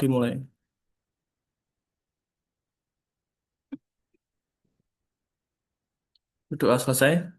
Dimulai. Doa selesai.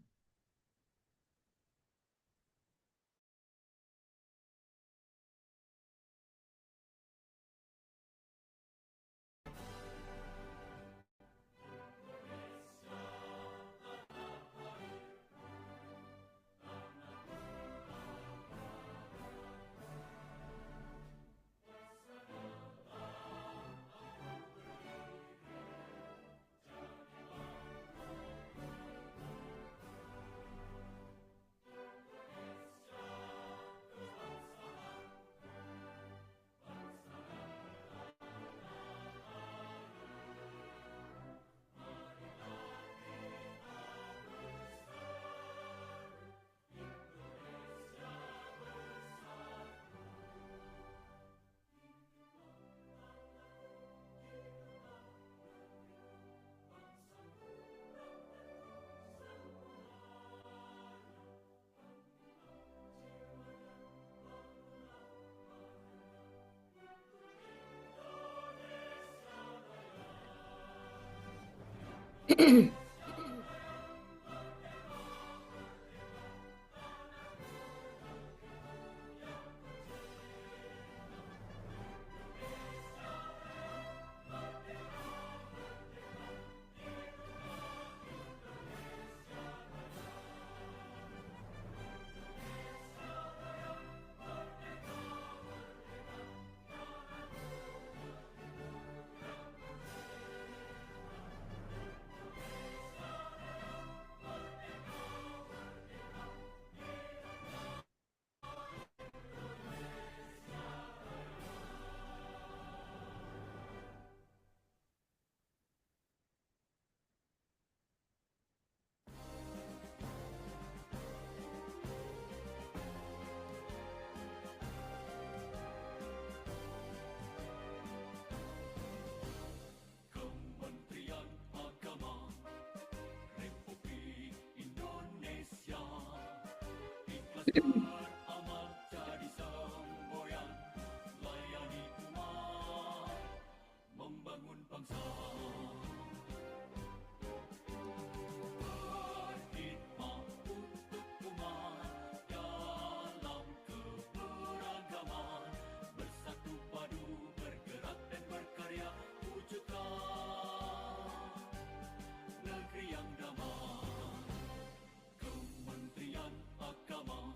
Kementerian Agama Republik Indonesia ikhlas beramal jadi semboyan, layani umat, membangun bangsa, berkhidmat untuk umat dalam keberagaman, bersatu padu bergerak dan berkarya wujudkan negeri yang damai. Kementerian Agama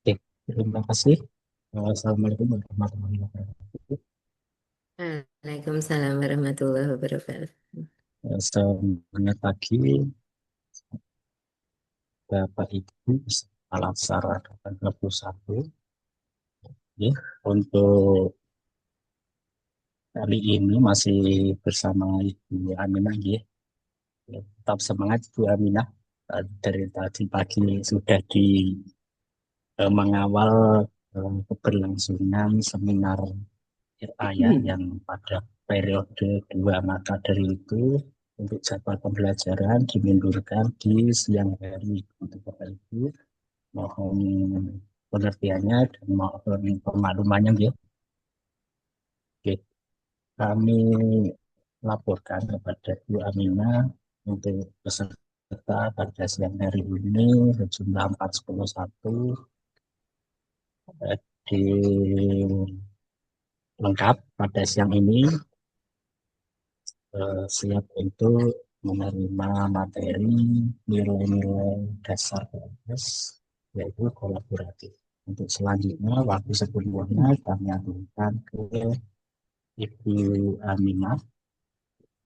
Oke, terima kasih. Assalamualaikum warahmatullahi wabarakatuh. Waalaikumsalam warahmatullahi wabarakatuh. Selamat pagi, Bapak Ibu, salam sejahtera 21. Ya, untuk kali ini masih bersama Ibu Aminah, ya. Ya, tetap semangat Ibu Aminah. Dari tadi pagi sudah mengawal keberlangsungan seminar RAYA yang pada periode 2 maka dari itu untuk jadwal pembelajaran dimundurkan di siang hari untuk Bapak Ibu. Mohon pengertiannya dan mohon pemaklumannya ya. Oke, kami laporkan kepada Bu Aminah untuk peserta pada siang hari ini sejumlah 401 di lengkap pada siang ini siap untuk menerima materi nilai-nilai dasar PNS yaitu kolaboratif. Untuk selanjutnya, waktu sebelumnya kami aturkan ke Ibu Aminah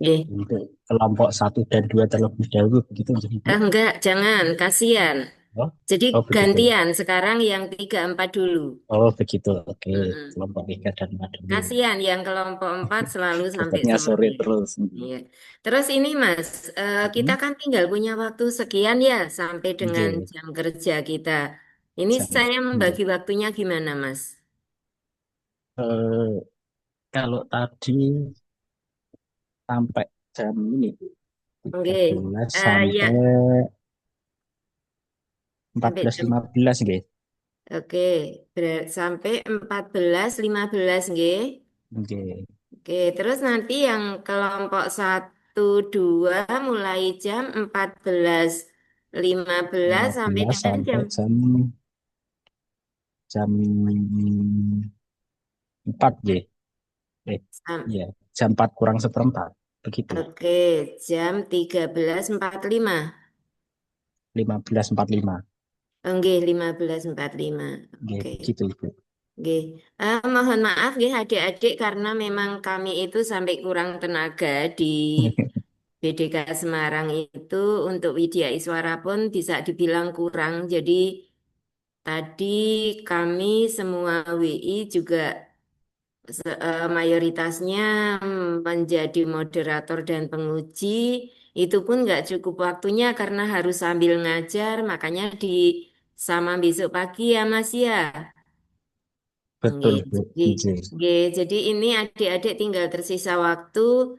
Nggih. untuk kelompok 1 dan 2 terlebih dahulu, begitu Ibu? Enggak, jangan, kasihan. Oh, Jadi oh begitu. gantian, sekarang yang 3 4 dulu. Oh begitu. Oke, Mm-mm. kelompok 3 dan 4 dulu. Kasihan yang kelompok 4 selalu sampai Takutnya sore. sore terus. Iya. Terus ini Mas, kita Hmm, kan tinggal punya waktu sekian ya sampai dengan oke. jam kerja kita. Ini Sama. saya Oke. membagi waktunya gimana Mas? Eh, kalau tadi sampai jam ini Oke, 13 ya sampai sampai jam. 14.15 gitu. Oke, sampai 14.15 nggih. Oke. Oke, terus nanti yang kelompok 1 2 mulai jam 14.15 sampai 15 dengan jam sampai jam 4 gitu. sam- Iya, jam 4 kurang seperempat. Begitu. oke, jam 13.45. 15.45. Oke, 15.45. Oke, Oke. begitu Ibu. Oke. Mohon maaf ya adik-adik karena memang kami itu sampai kurang tenaga di BDK Semarang itu untuk Widya Iswara pun bisa dibilang kurang. Jadi tadi kami semua WI juga mayoritasnya menjadi moderator dan penguji. Itu pun nggak cukup waktunya karena harus sambil ngajar, makanya di sama besok pagi ya Mas ya. Nggih, Betul, Bu. jadi, Izin. jadi ini adik-adik tinggal tersisa waktu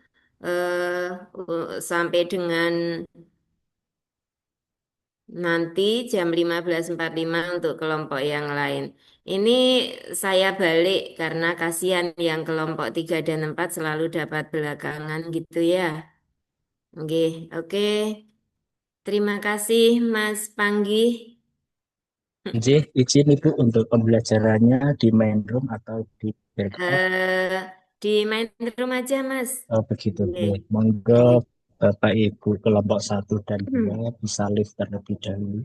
sampai dengan nanti jam 15.45 untuk kelompok yang lain. Ini saya balik karena kasihan yang kelompok 3 dan 4 selalu dapat belakangan gitu ya. Oke, oke. Terima kasih Mas Panggi. Izin Ibu untuk pembelajarannya di main room atau di backup. Di main room aja Mas. Oh, begitu. Oke, Oke. Monggo oke. Bapak Ibu kelompok 1 dan 2 bisa live terlebih dahulu.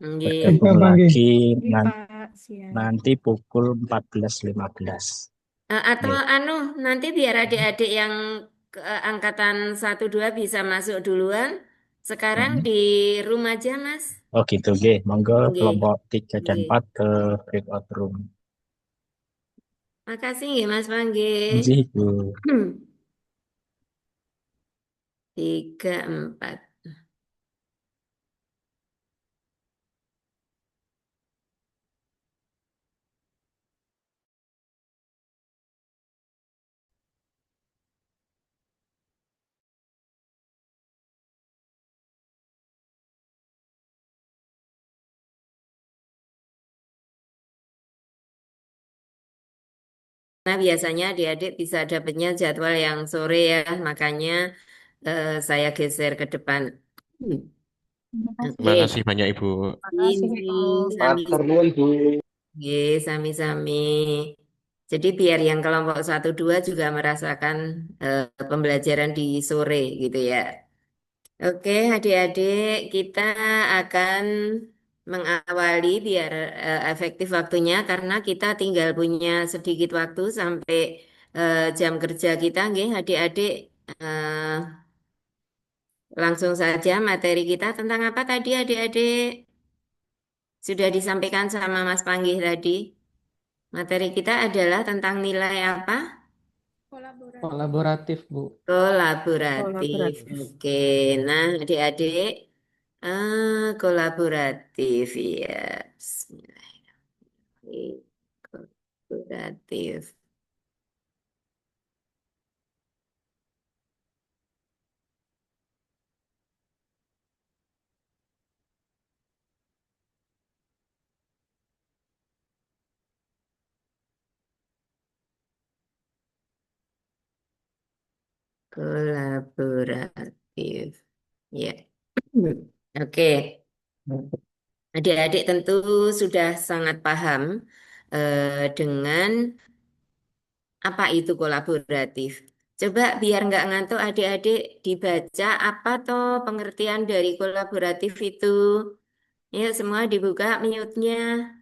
Oke. Bergabung Pagi. lagi Ini nan- Pak Siang. nanti pukul 14.15. Atau Oke. anu nanti biar adik-adik yang angkatan 1 2 bisa masuk duluan. Sekarang Hmm. di room aja, Mas. Oh gitu, oke. Monggo Oke, kelompok 3 dan 4 oke. ke breakout room. Makasih ya Mas Panggi. Izin Ibu. 3 4. Nah biasanya adik-adik bisa dapatnya jadwal yang sore ya. Makanya saya geser ke depan. Terima Oke, kasih banyak Ibu. Makasih, ini Bu. sami, Matur nuwun, Bu. sami-sami. Jadi biar yang kelompok 1, 2 juga merasakan pembelajaran di sore gitu ya. Oke, adik-adik, kita akan mengawali biar efektif waktunya karena kita tinggal punya sedikit waktu sampai jam kerja kita, nggih, adik-adik. Eh, Langsung saja materi kita tentang apa tadi, adik-adik? Sudah disampaikan sama Mas Panggih tadi. Materi kita adalah tentang nilai apa? Kolaboratif, Bu. Kolaboratif. Oke, nah adik-adik, kolaboratif ya. Bismillahirrahmanirrahim. Kolaboratif. Kolaboratif. Ya. Oke. Adik-adik tentu sudah sangat paham dengan apa itu kolaboratif. Coba biar nggak ngantuk adik-adik dibaca apa toh pengertian dari kolaboratif itu. Ya, semua dibuka mute-nya.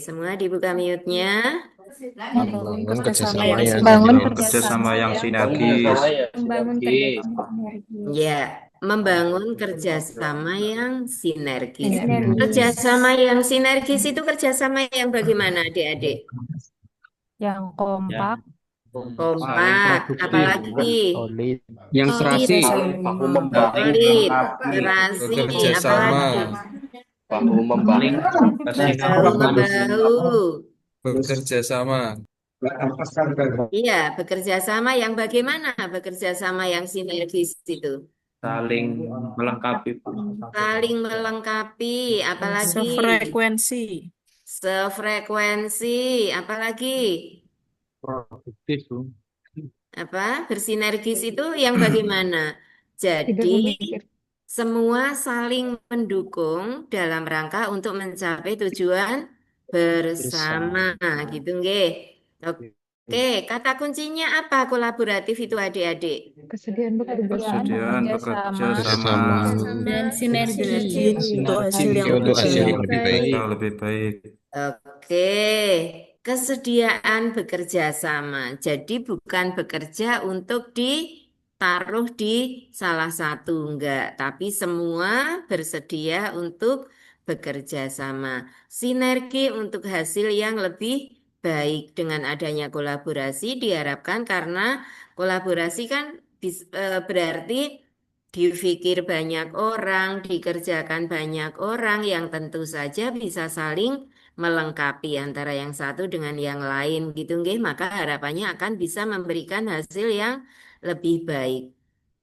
Semua dibuka mute-nya. Membangun kerjasama yang yang membangun sinergis. Kerjasama yang sinergis. membangun kerjasama sinergis. Ya, membangun kerjasama yang sinergis. Sinergis. Kerjasama yang sinergis itu kerjasama yang bagaimana, adik-adik? Yang kompak, Kompak, apalagi Solid. Yang serasi. solid, serasi, Bekerja sama. apalagi Bahu membahu. bahu-membahu. Bekerja sama. Iya, bekerja sama yang bagaimana? Bekerja sama yang sinergis itu. Saling melengkapi. Saling melengkapi, apalagi Sefrekuensi. sefrekuensi, apalagi Produktif, Bu. apa? Bersinergis itu yang bagaimana? tidak Jadi memikir. semua saling mendukung dalam rangka untuk mencapai tujuan bersama, gitu nggih. Oke, kata kuncinya apa kolaboratif itu adik-adik? Kesediaan bekerja Kesediaan bekerja sama. Dan sinergi untuk hasil yang Untuk hasil yang lebih lebih baik. Yang lebih baik. Oke, kesediaan bekerja sama. Jadi bukan bekerja untuk ditaruh di salah satu, enggak. Tapi semua bersedia untuk bekerja sama. Sinergi untuk hasil yang lebih baik dengan adanya kolaborasi diharapkan karena kolaborasi kan berarti dipikir banyak orang, dikerjakan banyak orang yang tentu saja bisa saling melengkapi antara yang satu dengan yang lain gitu nggih, maka harapannya akan bisa memberikan hasil yang lebih baik.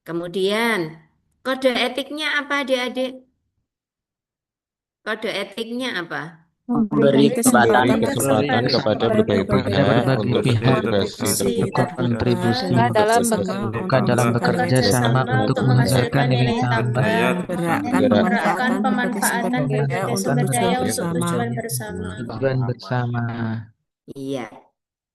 Kemudian kode etiknya apa adik-adik? Kode etiknya apa? Memberi Beri kesempatan kesempatan kepada berbagai pihak untuk berkontribusi Kontribusi dalam bukan dalam bekerja sama untuk menghasilkan nilai tambah. menggerakkan pemanfaatan berbagai sumber daya untuk tujuan bersama. Tujuan bersama. Iya,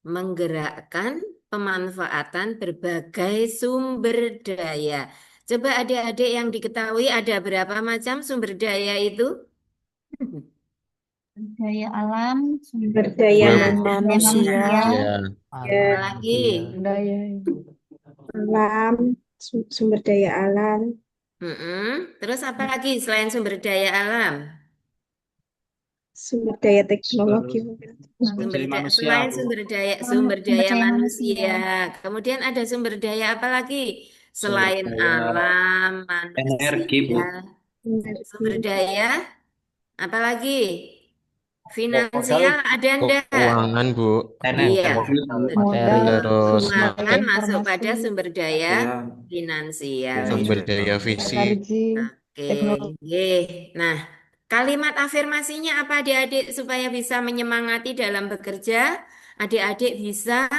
menggerakkan pemanfaatan berbagai sumber daya. Coba adik-adik yang diketahui ada berapa macam sumber daya itu? Daya alam, sumber daya Nah, Manusia, apalagi daya alam, sumber daya alam, Terus apa lagi selain sumber daya alam? sumber daya teknologi, Selain sumber daya manusia. Kemudian ada sumber daya apa lagi? Selain alam, Energi, Bu. manusia, sumber daya apa lagi? Finansial ada enggak? Keuangan, Bu. Iya, Terus keuangan masuk pada sumber daya finansial. sumber daya fisik. Oke, nah kalimat afirmasinya apa adik-adik supaya bisa menyemangati dalam bekerja? Adik-adik bisa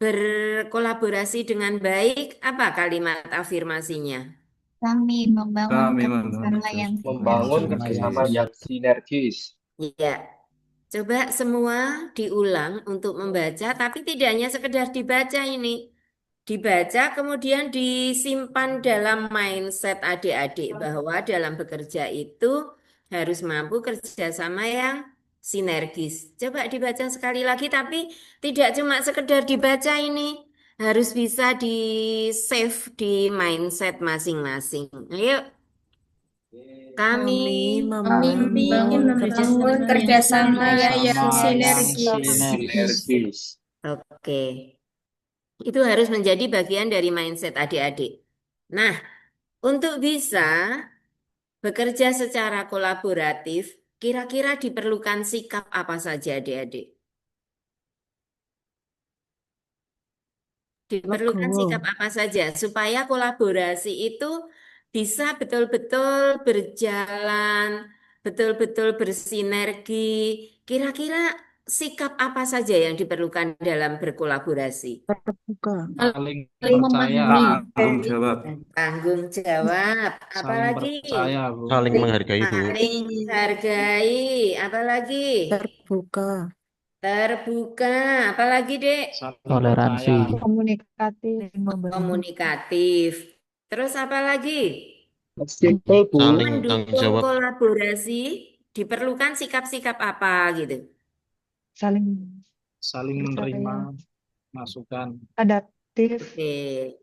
berkolaborasi dengan baik, apa kalimat afirmasinya? Kami membangun Kami kerjasama membangun yang Membangun sinergis. kerjasama yang sinergis. Iya. Coba semua diulang untuk membaca, tapi tidak hanya sekedar dibaca ini. Dibaca kemudian disimpan dalam mindset adik-adik bahwa dalam bekerja itu harus mampu kerjasama yang sinergis. Coba dibaca sekali lagi, tapi tidak cuma sekedar dibaca ini. Harus bisa di-save di mindset masing-masing. Ayo, kami Kami membangun kerjasama yang sinergis. Sinergis. Oke. Itu harus menjadi bagian dari mindset adik-adik. Nah, untuk bisa bekerja secara kolaboratif, kira-kira diperlukan sikap apa saja adik-adik? Diperlukan sikap apa saja supaya kolaborasi itu bisa betul-betul berjalan, betul-betul bersinergi. Kira-kira sikap apa saja yang diperlukan dalam berkolaborasi? Saling Saling percaya, memahami. Tanggung jawab. Tanggung jawab, saling apalagi percaya, Bu. Saling menghargai, Bu. saling menghargai, apalagi terbuka, apalagi Dek, Saling Toleransi. percaya. Komunikatif. komunikatif. Terus apa lagi? Simpel, Bu. Saling tanggung Mendukung jawab. kolaborasi diperlukan sikap-sikap apa gitu? Saling Saling menerima masukan. adaptif. Oke,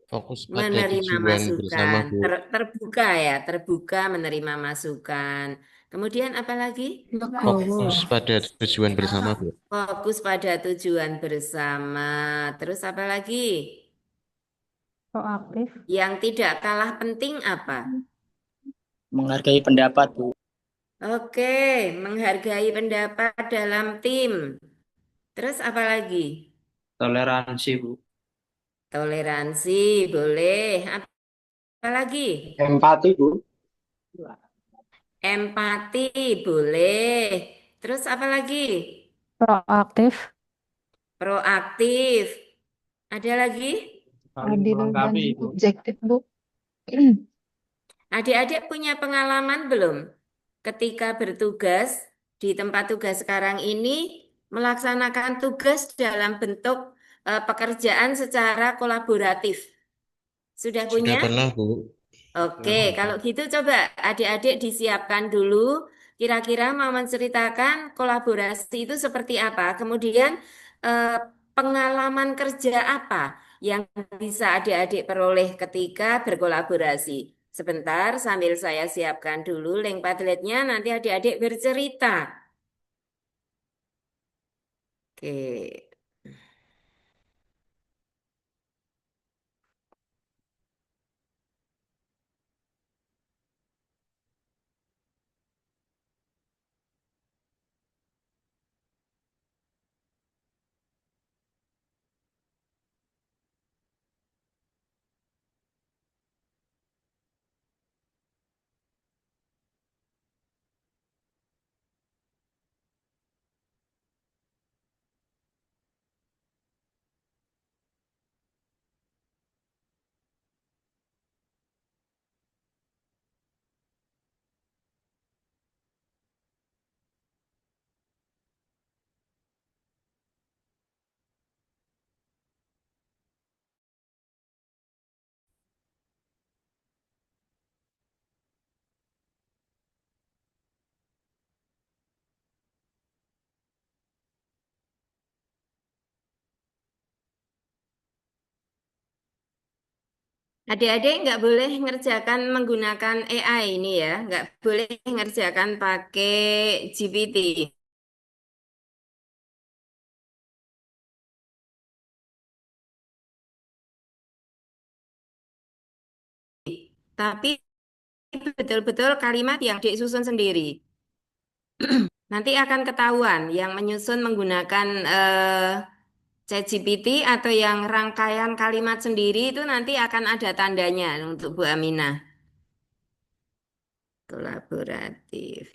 Fokus pada menerima tujuan bersama, masukan, Bu. terbuka ya, terbuka menerima masukan. Kemudian apa lagi? Fokus pada tujuan bersama, Bu. Fokus pada tujuan bersama. Terus apa lagi? Proaktif. Yang tidak kalah penting apa? Menghargai pendapat, Bu. Oke, menghargai pendapat dalam tim. Terus apa lagi? Toleransi, Bu. Toleransi, boleh. Apa lagi? Empati, Bu. Empati, boleh. Terus apa lagi? Proaktif. Proaktif. Ada lagi? Saling Adil dan melengkapi, Bu. objektif, Bu. Adik-adik punya pengalaman belum ketika bertugas di tempat tugas sekarang ini melaksanakan tugas dalam bentuk pekerjaan secara kolaboratif? Sudah Sudah punya? pernah, Bu. Oke, kalau gitu coba adik-adik disiapkan dulu. Kira-kira mau menceritakan kolaborasi itu seperti apa? Kemudian eh, pengalaman kerja apa yang bisa adik-adik peroleh ketika berkolaborasi? Sebentar, sambil saya siapkan dulu link Padletnya, nanti adik-adik bercerita. Oke. Adik-adik nggak boleh ngerjakan menggunakan AI ini ya, nggak boleh ngerjakan pakai GPT. Tapi betul-betul kalimat yang disusun sendiri. Nanti akan ketahuan yang menyusun menggunakan ChatGPT atau yang rangkaian kalimat sendiri itu nanti akan ada tandanya untuk Bu Aminah. Kolaboratif.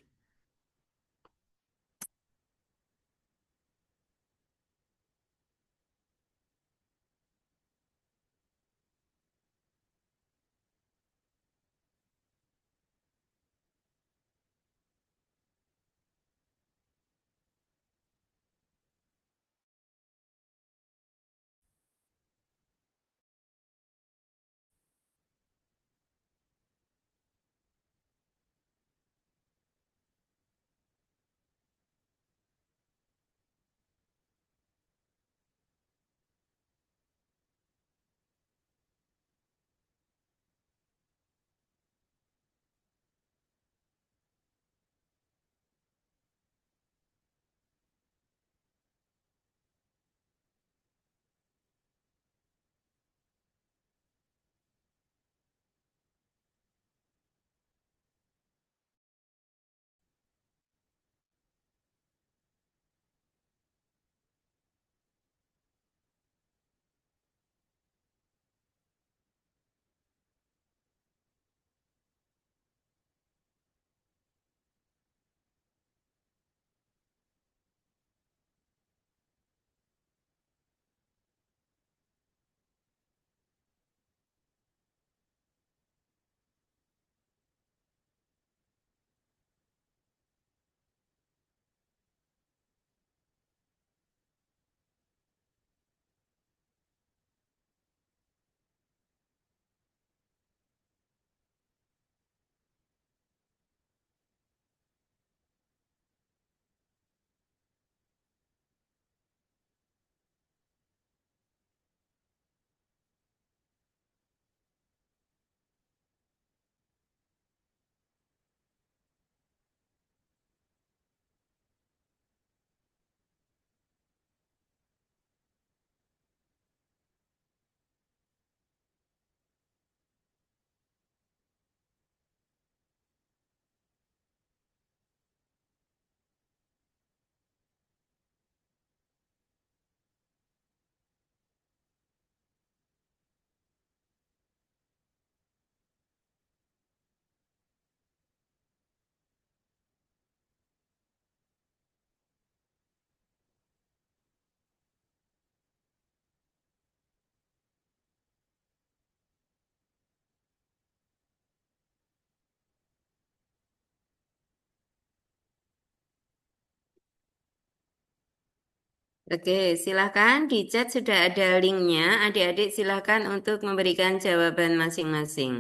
Oke, silahkan di chat sudah ada linknya. Adik-adik silahkan untuk memberikan jawaban masing-masing.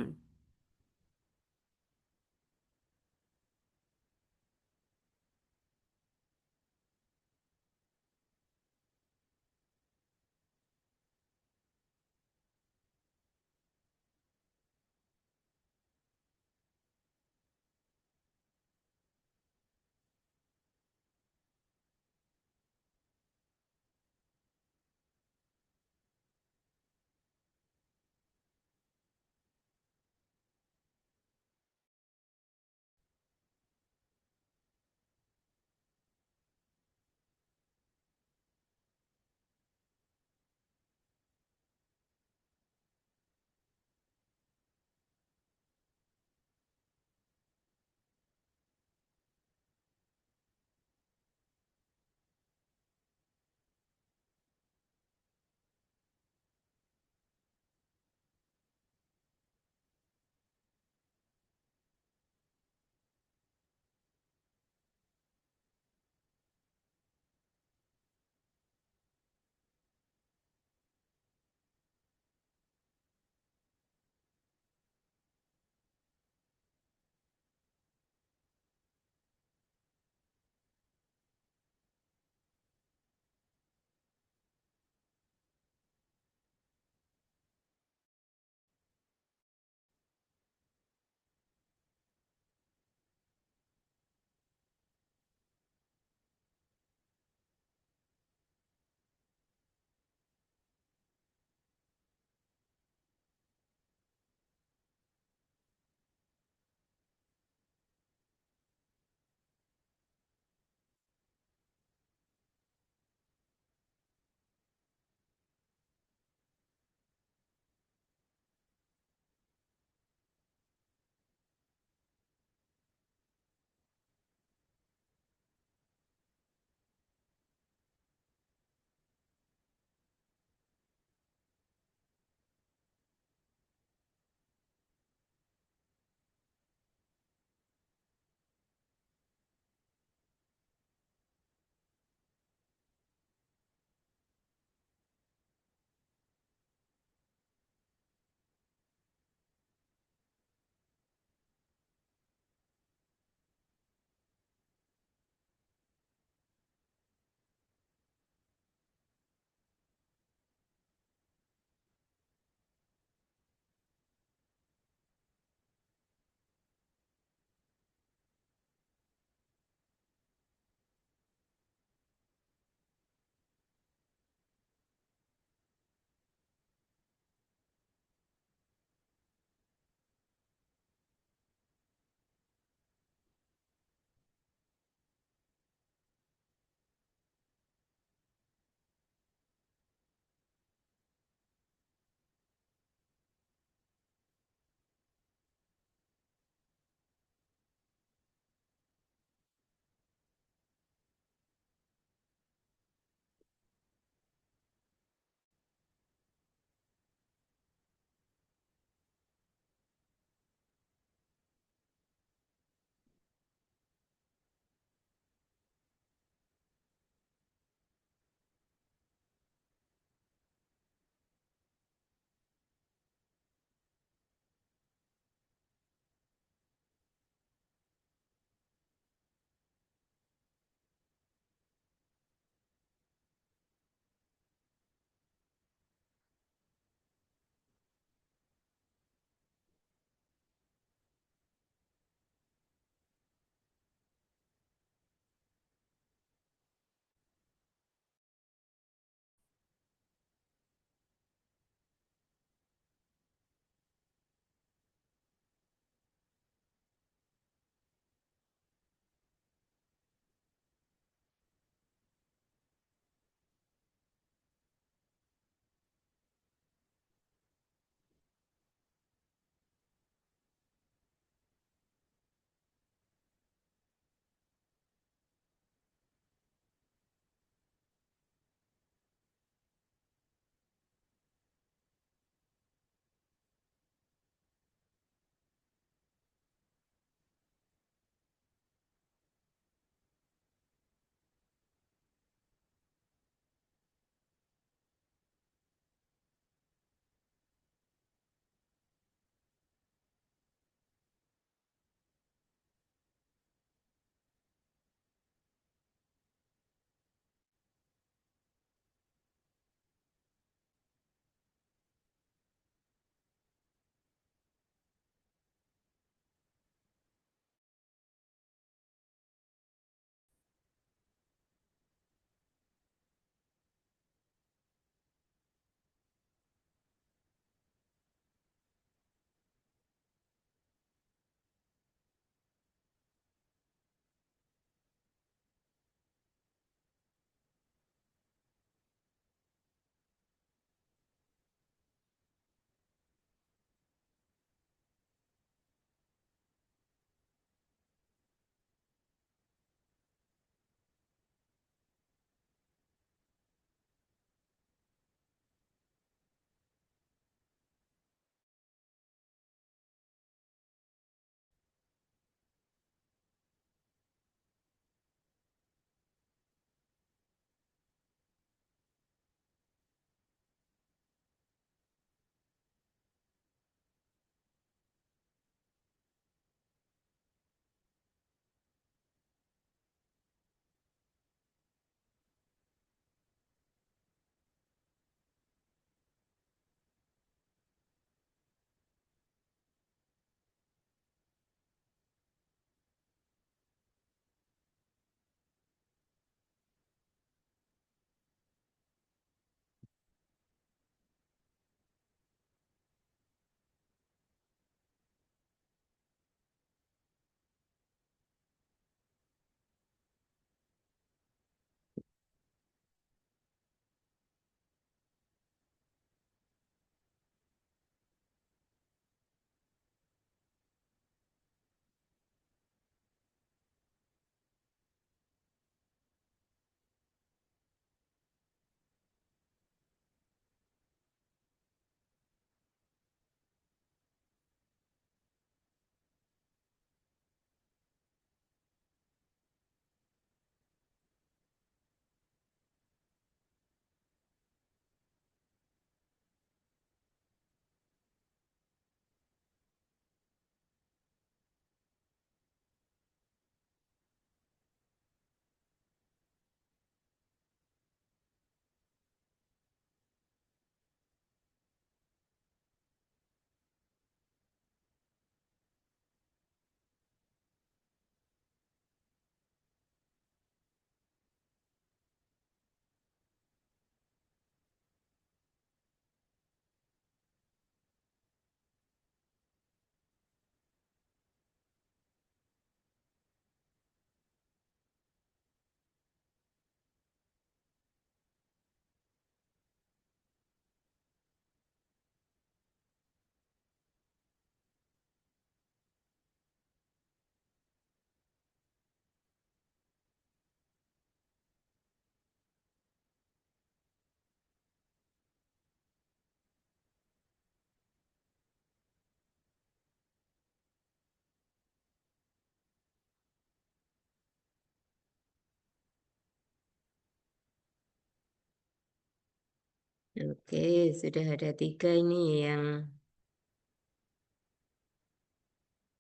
Oke, sudah ada 3 ini yang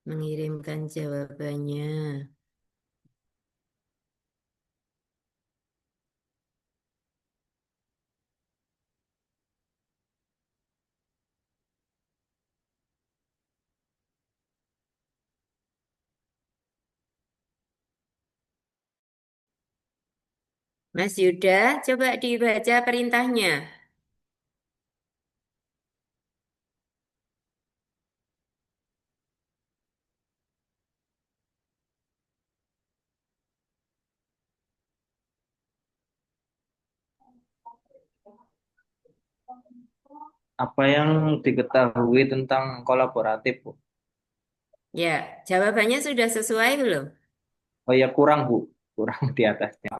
mengirimkan jawabannya. Mas Yuda, coba dibaca perintahnya. Apa yang diketahui tentang kolaboratif, Bu? Ya, jawabannya sudah sesuai belum? Oh ya, kurang, Bu. Kurang di atasnya.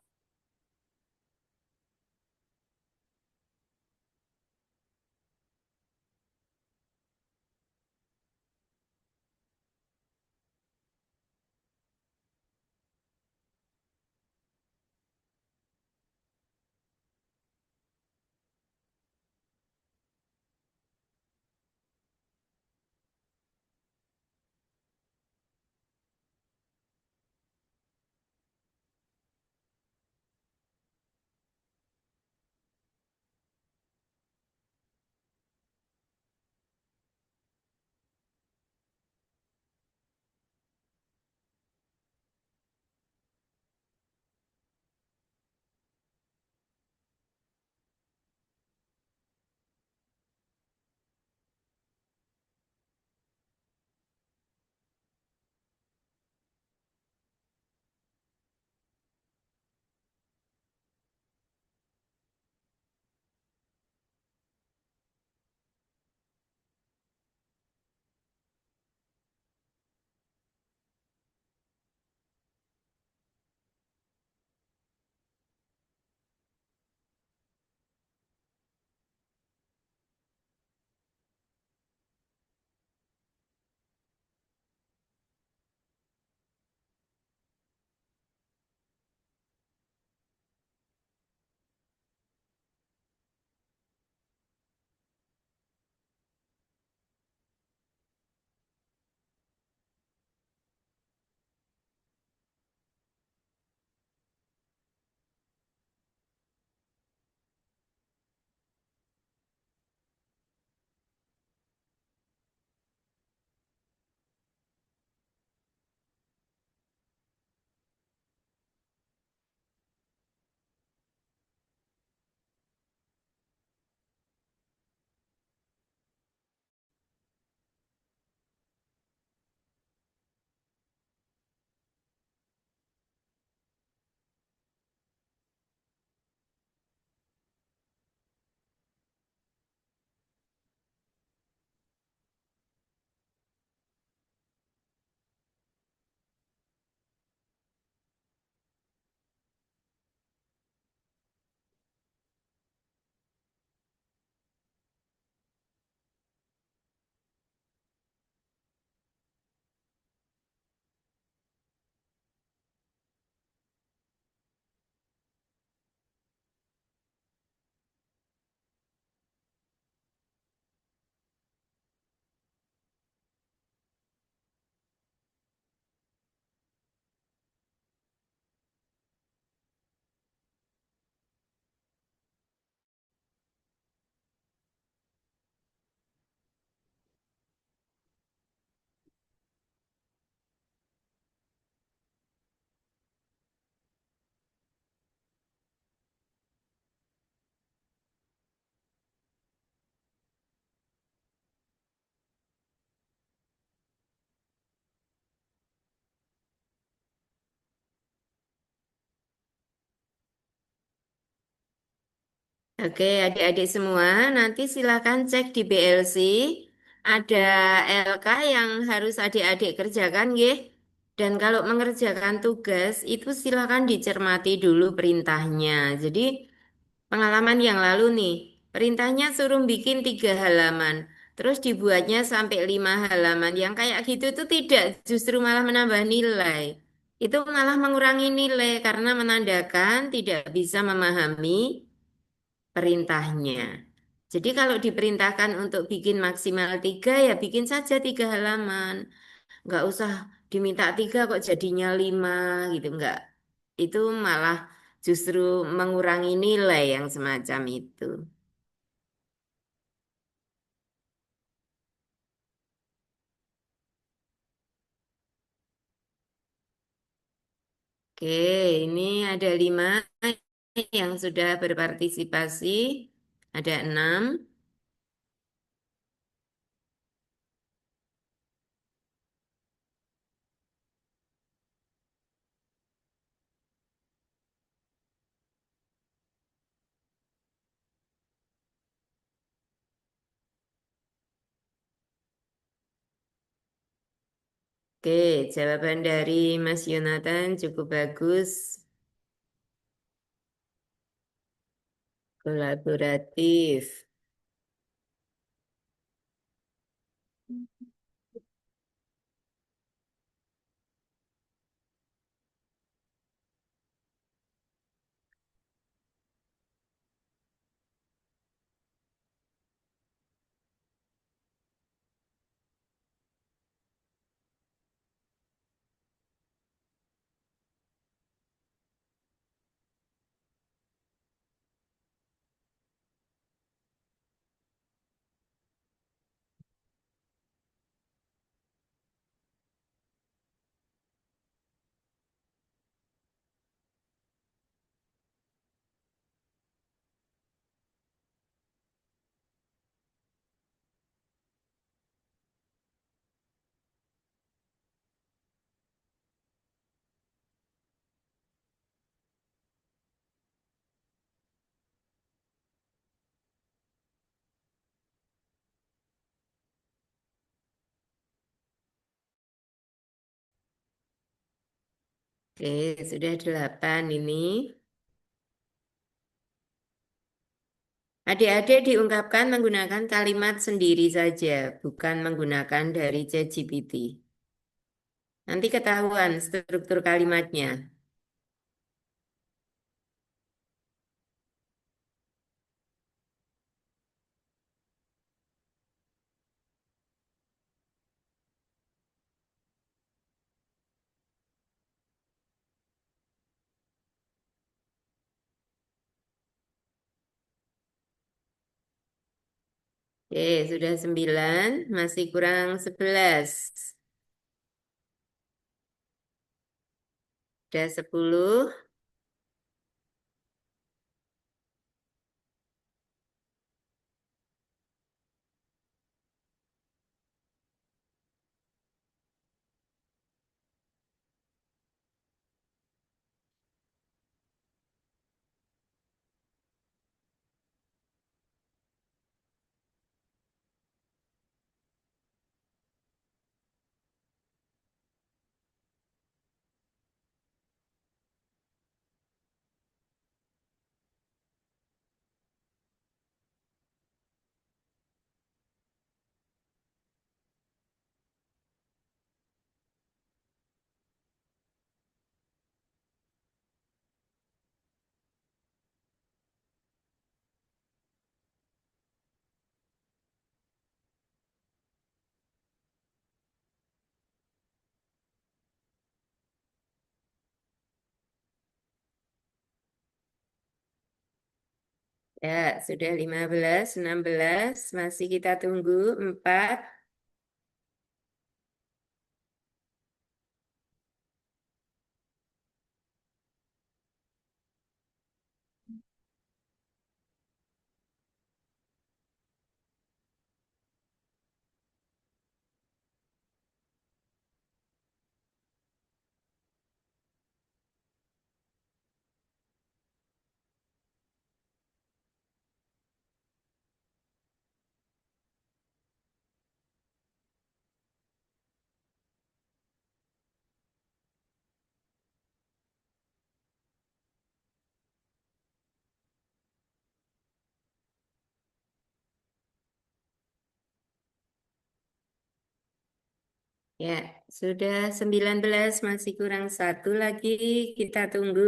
Oke, adik-adik semua, nanti silakan cek di BLC. Ada LK yang harus adik-adik kerjakan, nggih. Dan kalau mengerjakan tugas, itu silakan dicermati dulu perintahnya. Jadi, pengalaman yang lalu nih, perintahnya suruh bikin 3 halaman. Terus dibuatnya sampai 5 halaman. Yang kayak gitu itu tidak, justru malah menambah nilai. Itu malah mengurangi nilai karena menandakan tidak bisa memahami perintahnya. Jadi kalau diperintahkan untuk bikin maksimal 3, ya bikin saja 3 halaman. Nggak usah diminta 3 kok jadinya 5 gitu. Nggak. Itu malah justru mengurangi nilai yang semacam itu. Oke, ini ada 5 yang sudah berpartisipasi. Ada 6. Oke, jawaban dari Mas Yonatan cukup bagus. Kolaboratif. Oke, sudah 8 ini. Adik-adik diungkapkan menggunakan kalimat sendiri saja, bukan menggunakan dari ChatGPT. Nanti ketahuan struktur kalimatnya. Oke, sudah 9, masih kurang 11. Sudah 10. Ya, sudah 15, 16, masih kita tunggu 4. Ya, sudah 19, masih kurang 1 lagi, kita tunggu.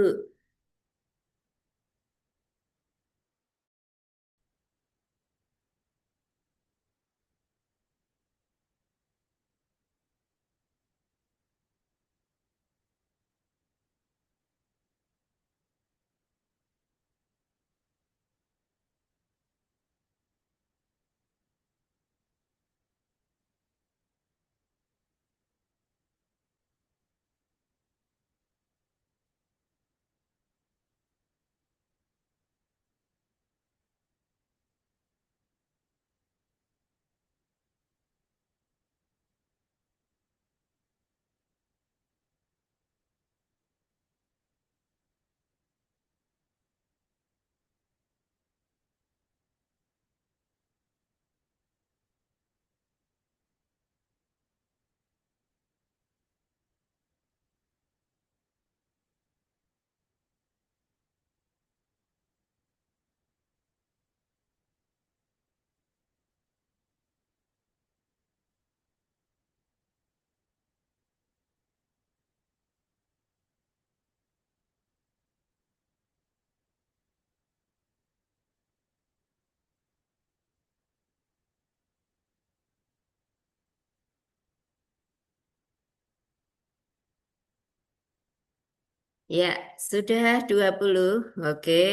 Ya, sudah 20. Oke.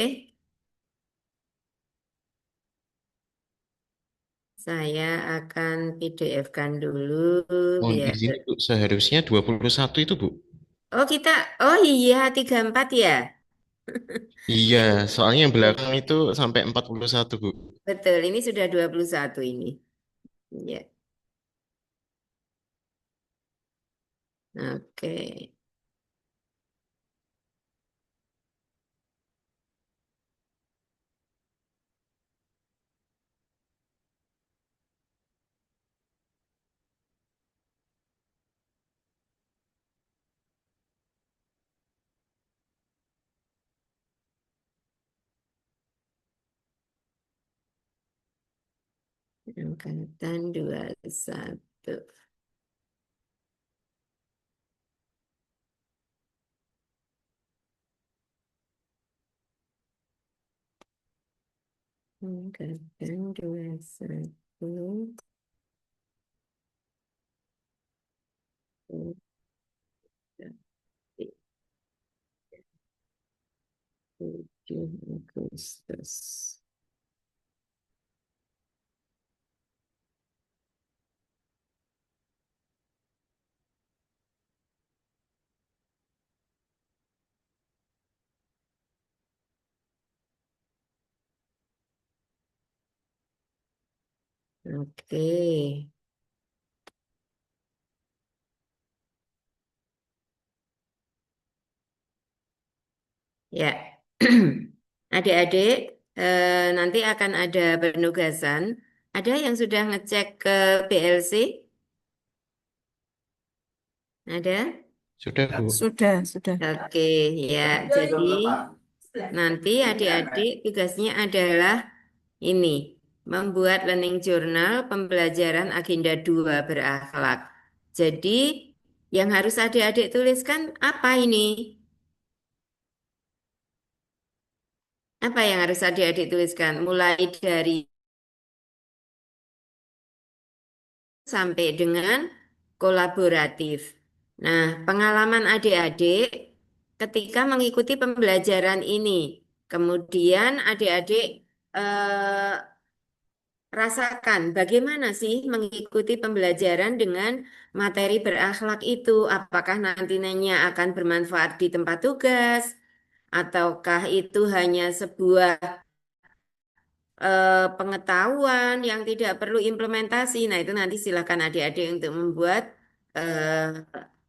Saya akan PDF-kan dulu Mohon biar. izin Bu, seharusnya 21 itu Bu. Oh iya 34 ya. Iya, soalnya yang belakang itu sampai 41 Bu. Betul, ini sudah 21 ini. Ya, oke. Angkatan 21. Angkatan 21. Tujuh Agustus. Oke. Ya. Adik-adik, nanti akan ada penugasan. Ada yang sudah ngecek ke PLC? Ada? Sudah Bu. Sudah. Oke, ya. Jadi nanti adik-adik tugasnya adalah ini, membuat learning journal pembelajaran agenda 2 berakhlak. Jadi yang harus adik-adik tuliskan apa ini? Apa yang harus adik-adik tuliskan? Mulai dari sampai dengan kolaboratif. Nah, pengalaman adik-adik ketika mengikuti pembelajaran ini, kemudian adik-adik eh, rasakan bagaimana sih mengikuti pembelajaran dengan materi berakhlak itu. Apakah nantinya akan bermanfaat di tempat tugas, ataukah itu hanya sebuah pengetahuan yang tidak perlu implementasi. Nah, itu nanti silakan adik-adik untuk membuat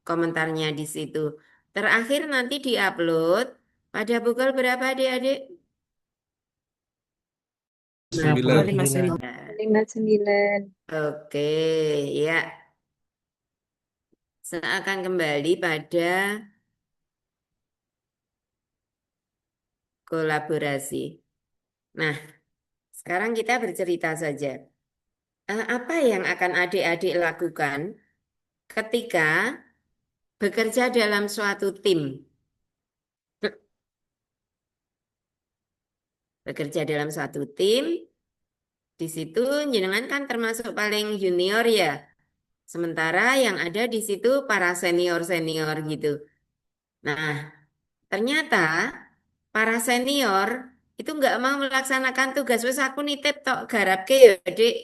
komentarnya di situ. Terakhir nanti diupload pada pukul berapa adik-adik? 9. 59. Oke, ya. Saya akan kembali pada kolaborasi. Nah, sekarang kita bercerita saja. Apa yang akan adik-adik lakukan ketika bekerja dalam suatu tim? Bekerja dalam suatu tim, di situ jenengan kan termasuk paling junior ya. Sementara yang ada di situ para senior-senior gitu. Nah, ternyata para senior itu nggak mau melaksanakan tugas. Wes aku nitip tok garap ke ya, Dik.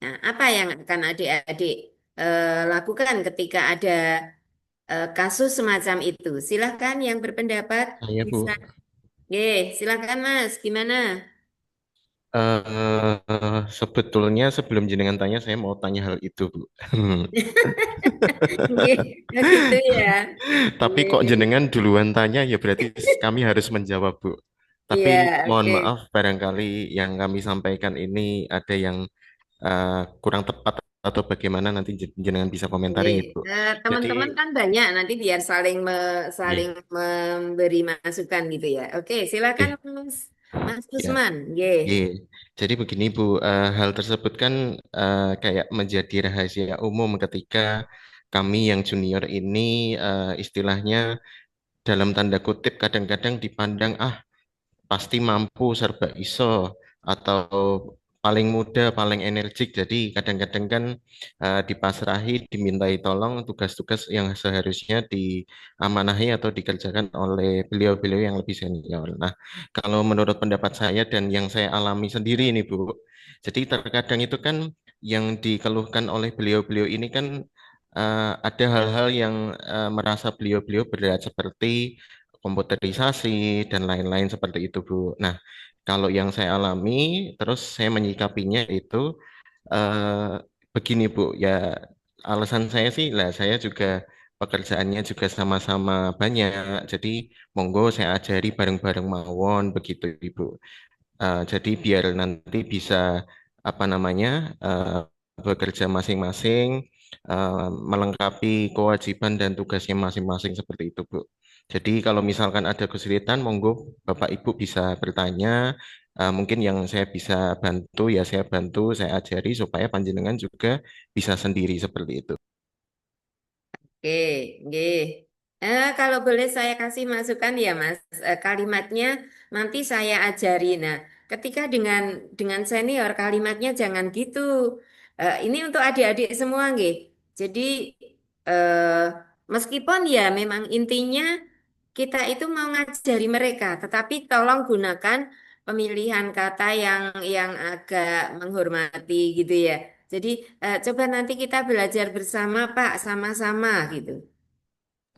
Nah, apa yang akan adik-adik lakukan ketika ada kasus semacam itu? Silahkan yang berpendapat Saya Bu. bisa. Silahkan Mas, gimana? Sebetulnya sebelum jenengan tanya, saya mau tanya hal itu Bu. Nggih, gitu ya. Tapi kok jenengan duluan tanya, ya berarti kami harus menjawab Bu. Tapi Iya, mohon oke. maaf, barangkali yang kami sampaikan ini ada yang kurang tepat atau bagaimana, nanti jenengan bisa komentari Nggih. gitu. Jadi, Teman-teman kan banyak, nanti biar saling nggih, memberi masukan gitu ya. Oke, silakan nggih, Mas ya, Kusman. Nggih. nggih. Jadi begini Bu, hal tersebut kan kayak menjadi rahasia umum ketika kami yang junior ini istilahnya dalam tanda kutip kadang-kadang dipandang pasti mampu serba iso atau paling muda, paling energik. Jadi kadang-kadang kan dipasrahi, dimintai tolong tugas-tugas yang seharusnya diamanahi atau dikerjakan oleh beliau-beliau yang lebih senior. Nah, kalau menurut pendapat saya dan yang saya alami sendiri ini, Bu, jadi terkadang itu kan yang dikeluhkan oleh beliau-beliau ini kan ada hal-hal yang merasa beliau-beliau berat seperti komputerisasi dan lain-lain seperti itu, Bu. Nah, kalau yang saya alami, terus saya menyikapinya itu eh, begini, Bu. Ya, alasan saya sih, lah saya juga pekerjaannya juga sama-sama banyak. Jadi, monggo saya ajari bareng-bareng mawon begitu, Ibu. Jadi biar nanti bisa apa namanya bekerja masing-masing, melengkapi kewajiban dan tugasnya masing-masing seperti itu, Bu. Jadi kalau misalkan ada kesulitan, monggo Bapak Ibu bisa bertanya. Mungkin yang saya bisa bantu ya saya bantu, saya ajari supaya panjenengan juga bisa sendiri seperti itu. Oke, oke. Kalau boleh saya kasih masukan ya, Mas. Kalimatnya nanti saya ajari. Nah, ketika dengan senior kalimatnya jangan gitu. Ini untuk adik-adik semua, nggih. Jadi eh, meskipun ya memang intinya kita itu mau ngajari mereka, tetapi tolong gunakan pemilihan kata yang agak menghormati gitu ya. Jadi coba nanti kita belajar bersama Pak, sama-sama gitu.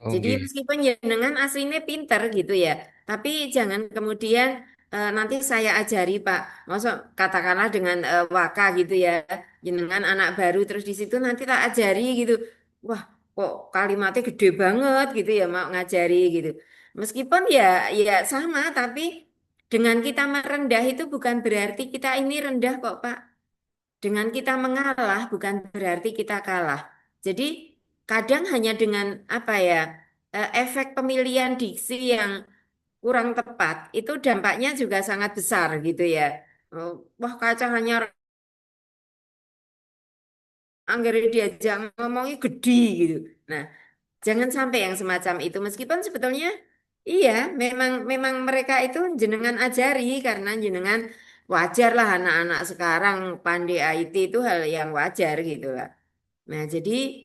Jadi Oke. meskipun jenengan aslinya pinter gitu ya, tapi jangan kemudian nanti saya ajari Pak, masuk katakanlah dengan Waka gitu ya, jenengan anak baru terus di situ nanti tak ajari gitu, wah kok kalimatnya gede banget gitu ya mau ngajari gitu. Meskipun ya sama, tapi dengan kita merendah itu bukan berarti kita ini rendah kok Pak. Dengan kita mengalah bukan berarti kita kalah. Jadi kadang hanya dengan apa ya efek pemilihan diksi yang kurang tepat itu dampaknya juga sangat besar gitu ya. Wah kaca hanya anggar diajak ngomongnya gede gitu. Nah, jangan sampai yang semacam itu meskipun sebetulnya iya memang memang mereka itu jenengan ajari karena jenengan wajar lah anak-anak sekarang pandai IT itu hal yang wajar gitu lah. Nah, jadi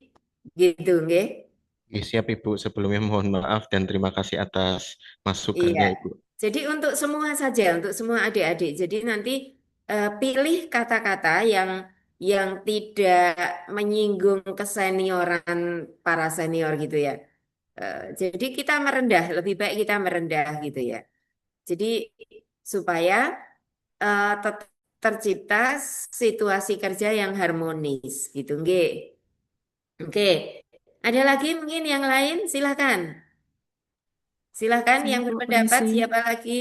gitu nggih. Oke, siap Ibu. Sebelumnya mohon maaf dan terima kasih atas Iya. masukannya Ibu. Jadi untuk semua saja, untuk semua adik-adik. Jadi nanti pilih kata-kata yang tidak menyinggung kesenioran para senior gitu ya. Jadi kita merendah, lebih baik kita merendah gitu ya. Jadi supaya tercipta situasi kerja yang harmonis gitu, nggih. Oke. Ada lagi mungkin yang lain? Silakan. Silakan Saya yang Bu berpendapat permisi, siapa lagi?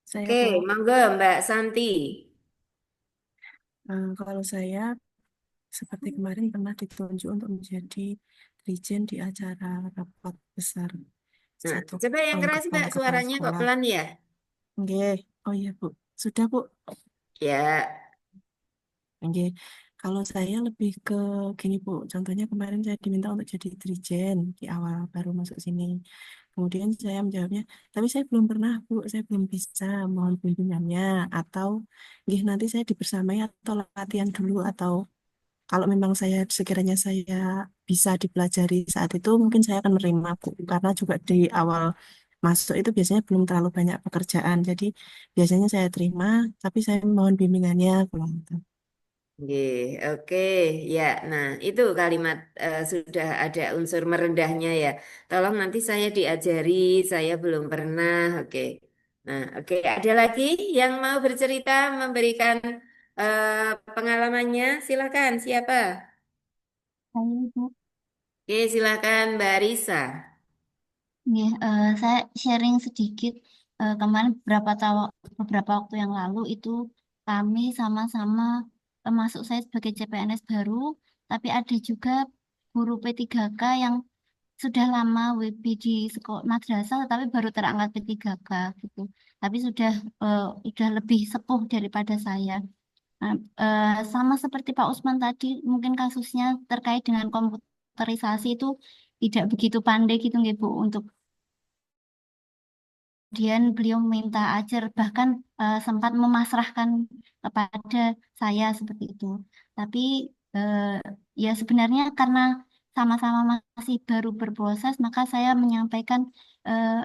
saya Oke, Bu. monggo Mbak Santi. Kalau saya seperti kemarin pernah ditunjuk untuk menjadi Dirjen di acara rapat besar Nah, satu coba yang keras Mbak, kepala suaranya kok sekolah. pelan ya? Nggih. Oh iya Bu, sudah Bu. Ya, Oke, kalau saya lebih ke gini Bu, contohnya kemarin saya diminta untuk jadi Dirjen di awal baru masuk sini. Kemudian saya menjawabnya, tapi saya belum pernah Bu, saya belum bisa, mohon bimbingannya. Atau, nggih nanti saya dibersamai atau latihan dulu, atau kalau memang saya sekiranya saya bisa dipelajari saat itu, mungkin saya akan menerima Bu. Karena juga di awal masuk itu biasanya belum terlalu banyak pekerjaan, jadi biasanya saya terima, tapi saya mohon bimbingannya, kalau gitu. nggih, oke, ya. Nah, itu kalimat sudah ada unsur merendahnya ya. Tolong nanti saya diajari, saya belum pernah. Oke. Nah, oke. Ada lagi yang mau bercerita, memberikan pengalamannya? Silakan, siapa? Saya Ibu. Oke, silakan Mbak Risa. Nggih, saya sharing sedikit. Kemarin beberapa waktu yang lalu itu kami sama-sama, termasuk saya sebagai CPNS baru, tapi ada juga guru P3K yang sudah lama WB di sekolah madrasah tapi baru terangkat P3K gitu. Tapi sudah lebih sepuh daripada saya. Nah, sama seperti Pak Usman tadi, mungkin kasusnya terkait dengan komputerisasi itu tidak begitu pandai gitu nggih Bu untuk Kemudian beliau minta ajar, bahkan sempat memasrahkan kepada saya seperti itu. Tapi eh, ya sebenarnya karena sama-sama masih baru berproses, maka saya menyampaikan,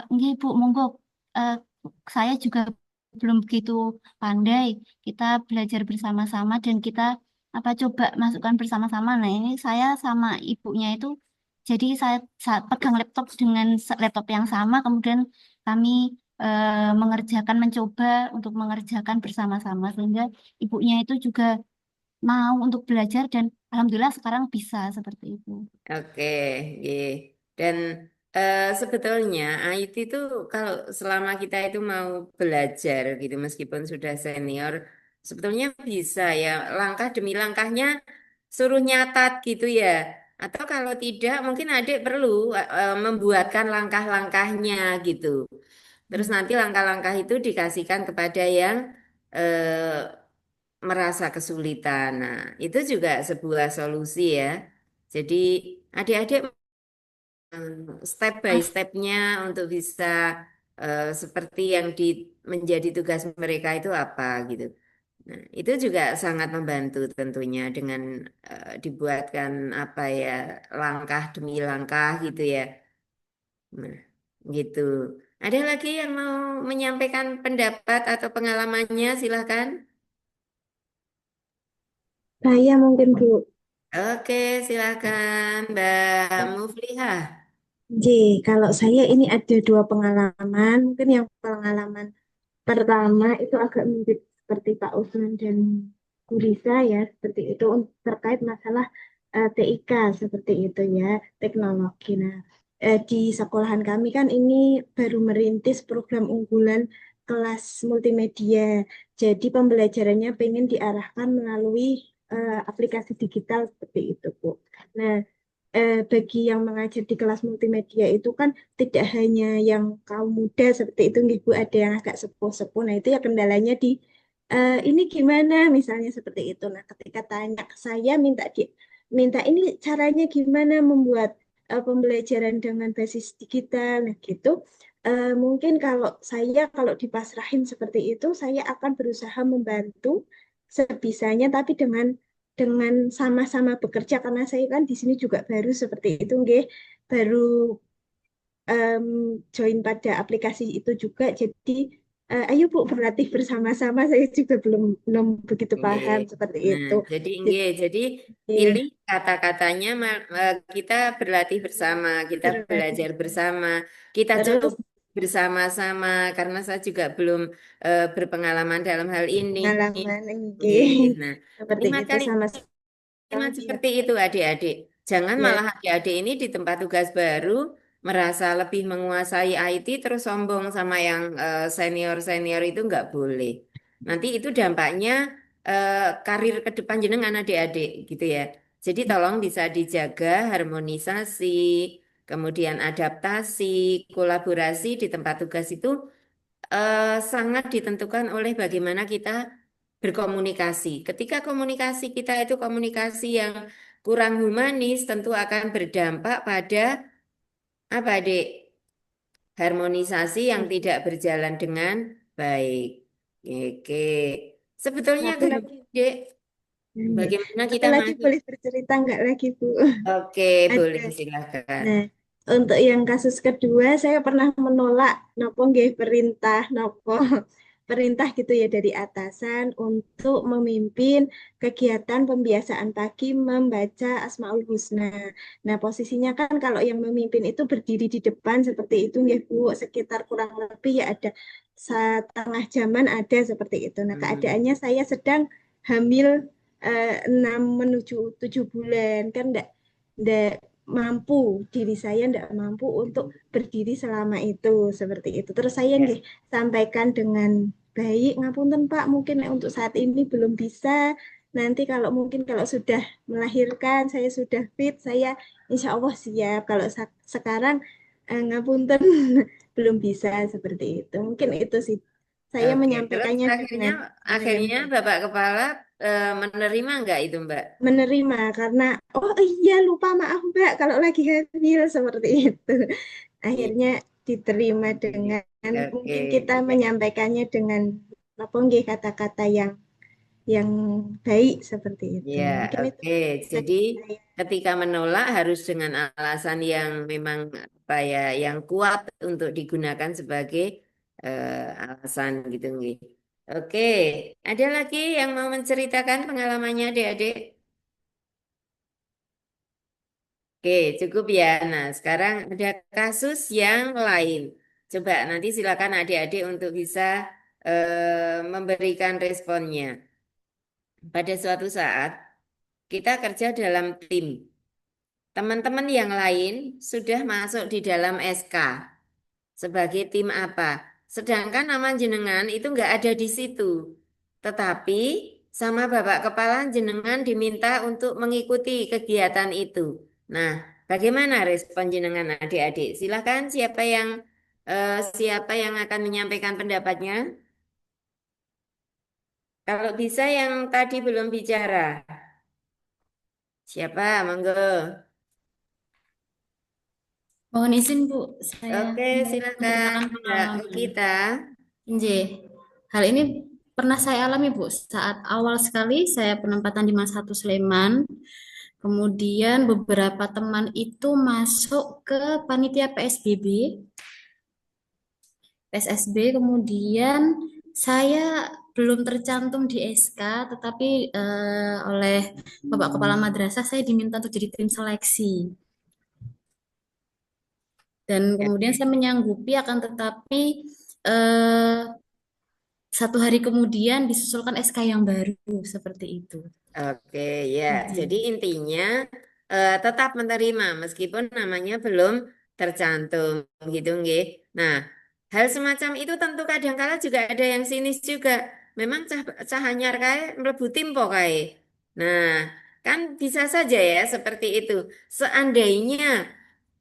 "Nggih Bu, monggo, eh, saya juga belum begitu pandai. Kita belajar bersama-sama dan kita apa coba masukkan bersama-sama." Nah ini saya sama ibunya itu, jadi saya pegang laptop dengan laptop yang sama, kemudian kami mencoba untuk mengerjakan bersama-sama sehingga ibunya itu juga mau untuk belajar dan alhamdulillah sekarang bisa seperti itu. Oke, nggih. Dan sebetulnya IT itu kalau selama kita itu mau belajar gitu, meskipun sudah senior, sebetulnya bisa ya langkah demi langkahnya suruh nyatat gitu ya. Atau kalau tidak, mungkin adik perlu membuatkan langkah-langkahnya gitu. Terus nanti langkah-langkah itu dikasihkan kepada yang merasa kesulitan. Nah, itu juga sebuah solusi ya. Jadi adik-adik step by stepnya untuk bisa seperti yang menjadi tugas mereka itu apa gitu. Nah, itu juga sangat membantu tentunya dengan dibuatkan apa ya langkah demi langkah gitu ya. Nah, gitu. Ada lagi yang mau menyampaikan pendapat atau pengalamannya, silakan. Saya mungkin Bu. Oke, silakan Mbak Muflihah. J, kalau saya ini ada dua pengalaman. Mungkin yang pengalaman pertama itu agak mirip seperti Pak Usman dan Bu Risa ya, seperti itu terkait masalah TIK seperti itu ya, teknologi. Nah, di sekolahan kami kan ini baru merintis program unggulan kelas multimedia. Jadi pembelajarannya pengen diarahkan melalui aplikasi digital seperti itu, Bu. Nah, bagi yang mengajar di kelas multimedia itu kan tidak hanya yang kaum muda seperti itu, nggih, Bu, ada yang agak sepuh-sepuh. Nah, itu ya kendalanya di ini gimana misalnya seperti itu. Nah, ketika tanya ke saya minta ini caranya gimana membuat pembelajaran dengan basis digital. Nah, gitu. Mungkin kalau dipasrahin seperti itu, saya akan berusaha membantu sebisanya, tapi dengan sama-sama bekerja karena saya kan di sini juga baru seperti itu, nggih, baru em, join pada aplikasi itu juga. Jadi ayo Bu berlatih bersama-sama. Saya juga belum belum begitu Nggih. paham seperti Nah, itu. jadi Jadi pilih kata-katanya kita berlatih bersama, kita berlatih belajar bersama, kita coba terus bersama-sama karena saya juga belum berpengalaman dalam hal ini. pengalaman Nggih. nggih. Nah, Seperti lima itu kali sama-sama Memang ya. seperti itu adik-adik. Jangan Ya, malah adik-adik ini di tempat tugas baru merasa lebih menguasai IT terus sombong sama yang senior-senior itu nggak boleh. Nanti itu dampaknya karir ke depan jenengan adik-adik gitu ya. Jadi tolong bisa dijaga harmonisasi, kemudian adaptasi, kolaborasi di tempat tugas itu sangat ditentukan oleh bagaimana kita berkomunikasi. Ketika komunikasi kita itu komunikasi yang kurang humanis, tentu akan berdampak pada apa, Dek? Harmonisasi yang tidak berjalan dengan baik. Oke. Sebetulnya satu gampang, lagi. Dek. Nggih. Bagaimana Satu kita lagi masuk? boleh bercerita nggak lagi, Bu? Oke, boleh Ada. silakan. Nah, untuk yang kasus kedua, saya pernah menolak nopo nggih perintah nopo perintah gitu ya dari atasan untuk memimpin kegiatan pembiasaan pagi membaca Asmaul Husna. Nah, posisinya kan kalau yang memimpin itu berdiri di depan seperti itu nggih, Bu, sekitar kurang lebih ya ada setengah jaman ada seperti itu. Nah, keadaannya saya sedang hamil 6 menuju 7 bulan kan ndak mampu, diri saya tidak mampu untuk berdiri selama itu seperti itu. Terus saya nggih sampaikan dengan baik, ngapunten Pak, mungkin untuk saat ini belum bisa. Nanti kalau sudah melahirkan, saya sudah fit, saya insya Allah siap. Kalau sekarang ngapunten belum bisa seperti itu. Mungkin itu sih. Saya Oke, terus menyampaikannya akhirnya dengan akhirnya Bapak Kepala menerima nggak itu, Mbak? menerima karena oh iya lupa maaf Mbak kalau lagi hamil seperti itu. Iya. Akhirnya diterima dengan mungkin kita Oke. menyampaikannya dengan apa nggih, kata-kata yang baik seperti itu. Ya, Mungkin itu oke. Jadi saya. ketika menolak harus dengan alasan yang memang apa ya, yang kuat untuk digunakan sebagai alasan gitu nggih. Oke, ada lagi yang mau menceritakan pengalamannya adik-adik? Oke, cukup ya. Nah, sekarang ada kasus yang lain. Coba nanti silakan adik-adik untuk bisa memberikan responnya. Pada suatu saat kita kerja dalam tim. Teman-teman yang lain sudah masuk di dalam SK sebagai tim apa. Sedangkan nama jenengan itu nggak ada di situ. Tetapi sama Bapak Kepala jenengan diminta untuk mengikuti kegiatan itu. Nah, bagaimana respon jenengan adik-adik? Silakan siapa yang akan menyampaikan pendapatnya? Kalau bisa yang tadi belum bicara. Siapa? Monggo. Mohon izin Bu, saya Oke, mau silakan menceritakan Mbak pengalaman. Kita. Nggih. Hal ini pernah saya alami Bu saat awal sekali saya penempatan di Mas 1 Sleman. Kemudian beberapa teman itu masuk ke panitia PSSB, kemudian saya belum tercantum di SK, tetapi oleh Bapak Kepala Madrasah saya diminta untuk jadi tim seleksi. Dan kemudian saya menyanggupi, akan tetapi eh, 1 hari kemudian disusulkan SK yang baru seperti itu. Oke, ya. Nggih. Jadi intinya tetap menerima meskipun namanya belum tercantum gitu nggih. Nah, hal semacam itu tentu kadang-kala juga ada yang sinis juga. Memang cah anyar kae mlebu timpo kae. Nah, kan bisa saja ya seperti itu. Seandainya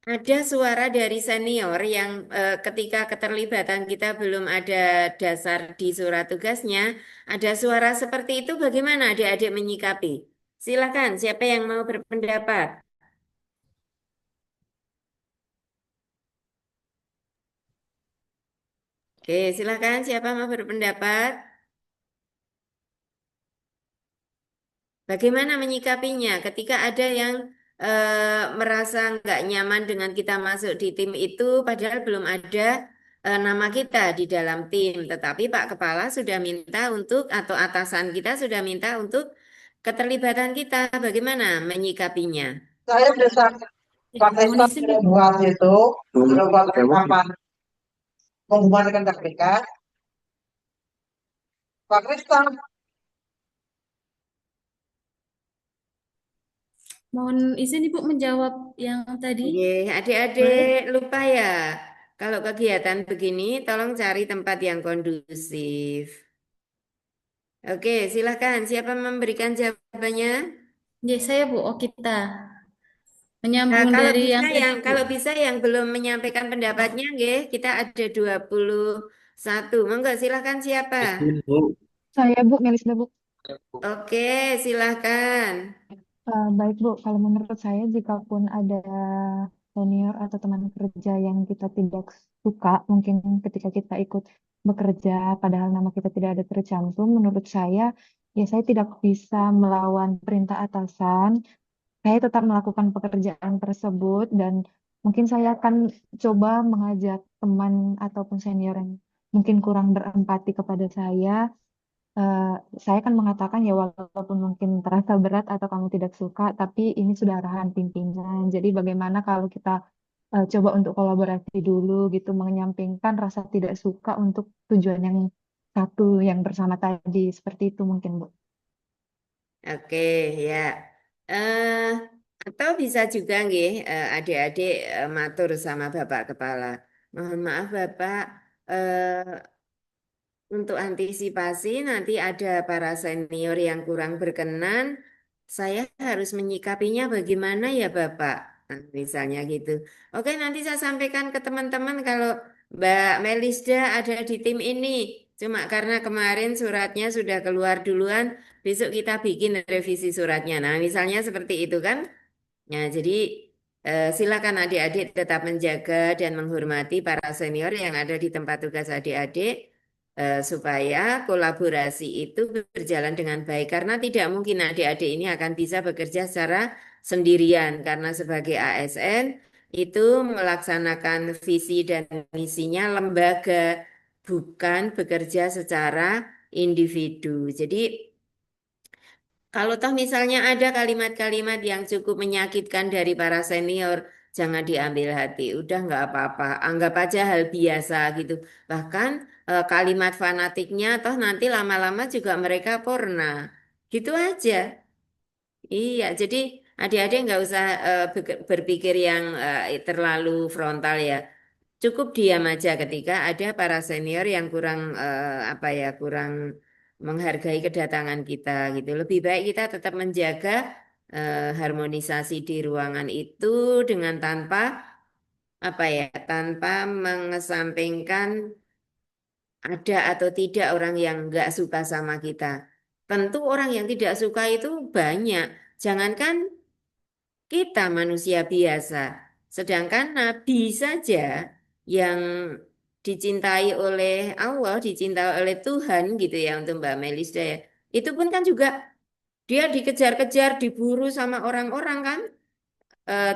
ada suara dari senior yang ketika keterlibatan kita belum ada dasar di surat tugasnya, ada suara seperti itu, bagaimana adik-adik menyikapi? Silakan, siapa yang mau berpendapat? Oke, silakan, siapa mau berpendapat? Bagaimana menyikapinya ketika ada yang merasa nggak nyaman dengan kita masuk di tim itu, padahal belum ada nama kita di dalam tim, tetapi Pak Kepala sudah minta untuk atau atasan kita sudah minta untuk keterlibatan kita, bagaimana menyikapinya? Saya bisa pakai Mohon izin Bu. buat itu, buat apa? Hubungan dengan KPK, Pak Kristal. Mohon izin Ibu menjawab yang tadi. Adik-adik lupa ya, kalau kegiatan begini tolong cari tempat yang kondusif. Oke, silakan. Siapa memberikan jawabannya? Ya, saya Bu Okita. Nah, Menyambung kalau dari bisa yang tadi yang Bu. kalau bisa yang belum menyampaikan pendapatnya, nggih, kita ada 21. Monggo silakan siapa? Saya Bu, Melisda Bu. Oke, silakan. Baik Bu, kalau menurut saya jika pun ada senior atau teman kerja yang kita tidak suka, mungkin ketika kita ikut bekerja, padahal nama kita tidak ada tercantum, menurut saya, ya saya tidak bisa melawan perintah atasan. Saya tetap melakukan pekerjaan tersebut dan mungkin saya akan coba mengajak teman ataupun senior yang mungkin kurang berempati kepada eh, saya kan mengatakan ya walaupun mungkin terasa berat atau kamu tidak suka, tapi ini sudah arahan pimpinan. Jadi bagaimana kalau kita coba untuk kolaborasi dulu gitu, menyampingkan rasa tidak suka untuk tujuan yang satu yang bersama tadi. Seperti itu mungkin Bu. Oke, ya. Eh, atau bisa juga nggih, adik-adik matur sama Bapak Kepala. Mohon maaf Bapak, untuk antisipasi nanti ada para senior yang kurang berkenan, saya harus menyikapinya bagaimana ya Bapak? Nah, misalnya gitu. Oke, nanti saya sampaikan ke teman-teman kalau Mbak Melisda ada di tim ini. Cuma karena kemarin suratnya sudah keluar duluan, besok kita bikin revisi suratnya. Nah, misalnya seperti itu kan? Nah, jadi Silakan adik-adik tetap menjaga dan menghormati para senior yang ada di tempat tugas adik-adik supaya kolaborasi itu berjalan dengan baik karena tidak mungkin adik-adik ini akan bisa bekerja secara sendirian karena sebagai ASN itu melaksanakan visi dan misinya lembaga bukan bekerja secara individu. Jadi kalau toh misalnya ada kalimat-kalimat yang cukup menyakitkan dari para senior, jangan diambil hati. Udah nggak apa-apa, anggap aja hal biasa gitu. Bahkan kalimat fanatiknya toh nanti lama-lama juga mereka porna. Gitu aja. Iya, jadi adik-adik nggak usah berpikir yang terlalu frontal ya. Cukup diam aja ketika ada para senior yang kurang apa ya, kurang menghargai kedatangan kita gitu. Lebih baik kita tetap menjaga harmonisasi di ruangan itu dengan tanpa apa ya, tanpa mengesampingkan ada atau tidak orang yang nggak suka sama kita. Tentu orang yang tidak suka itu banyak. Jangankan kita manusia biasa, sedangkan Nabi saja yang dicintai oleh Allah, dicintai oleh Tuhan gitu ya untuk Mbak Melisda ya. Itu pun kan juga dia dikejar-kejar, diburu sama orang-orang kan,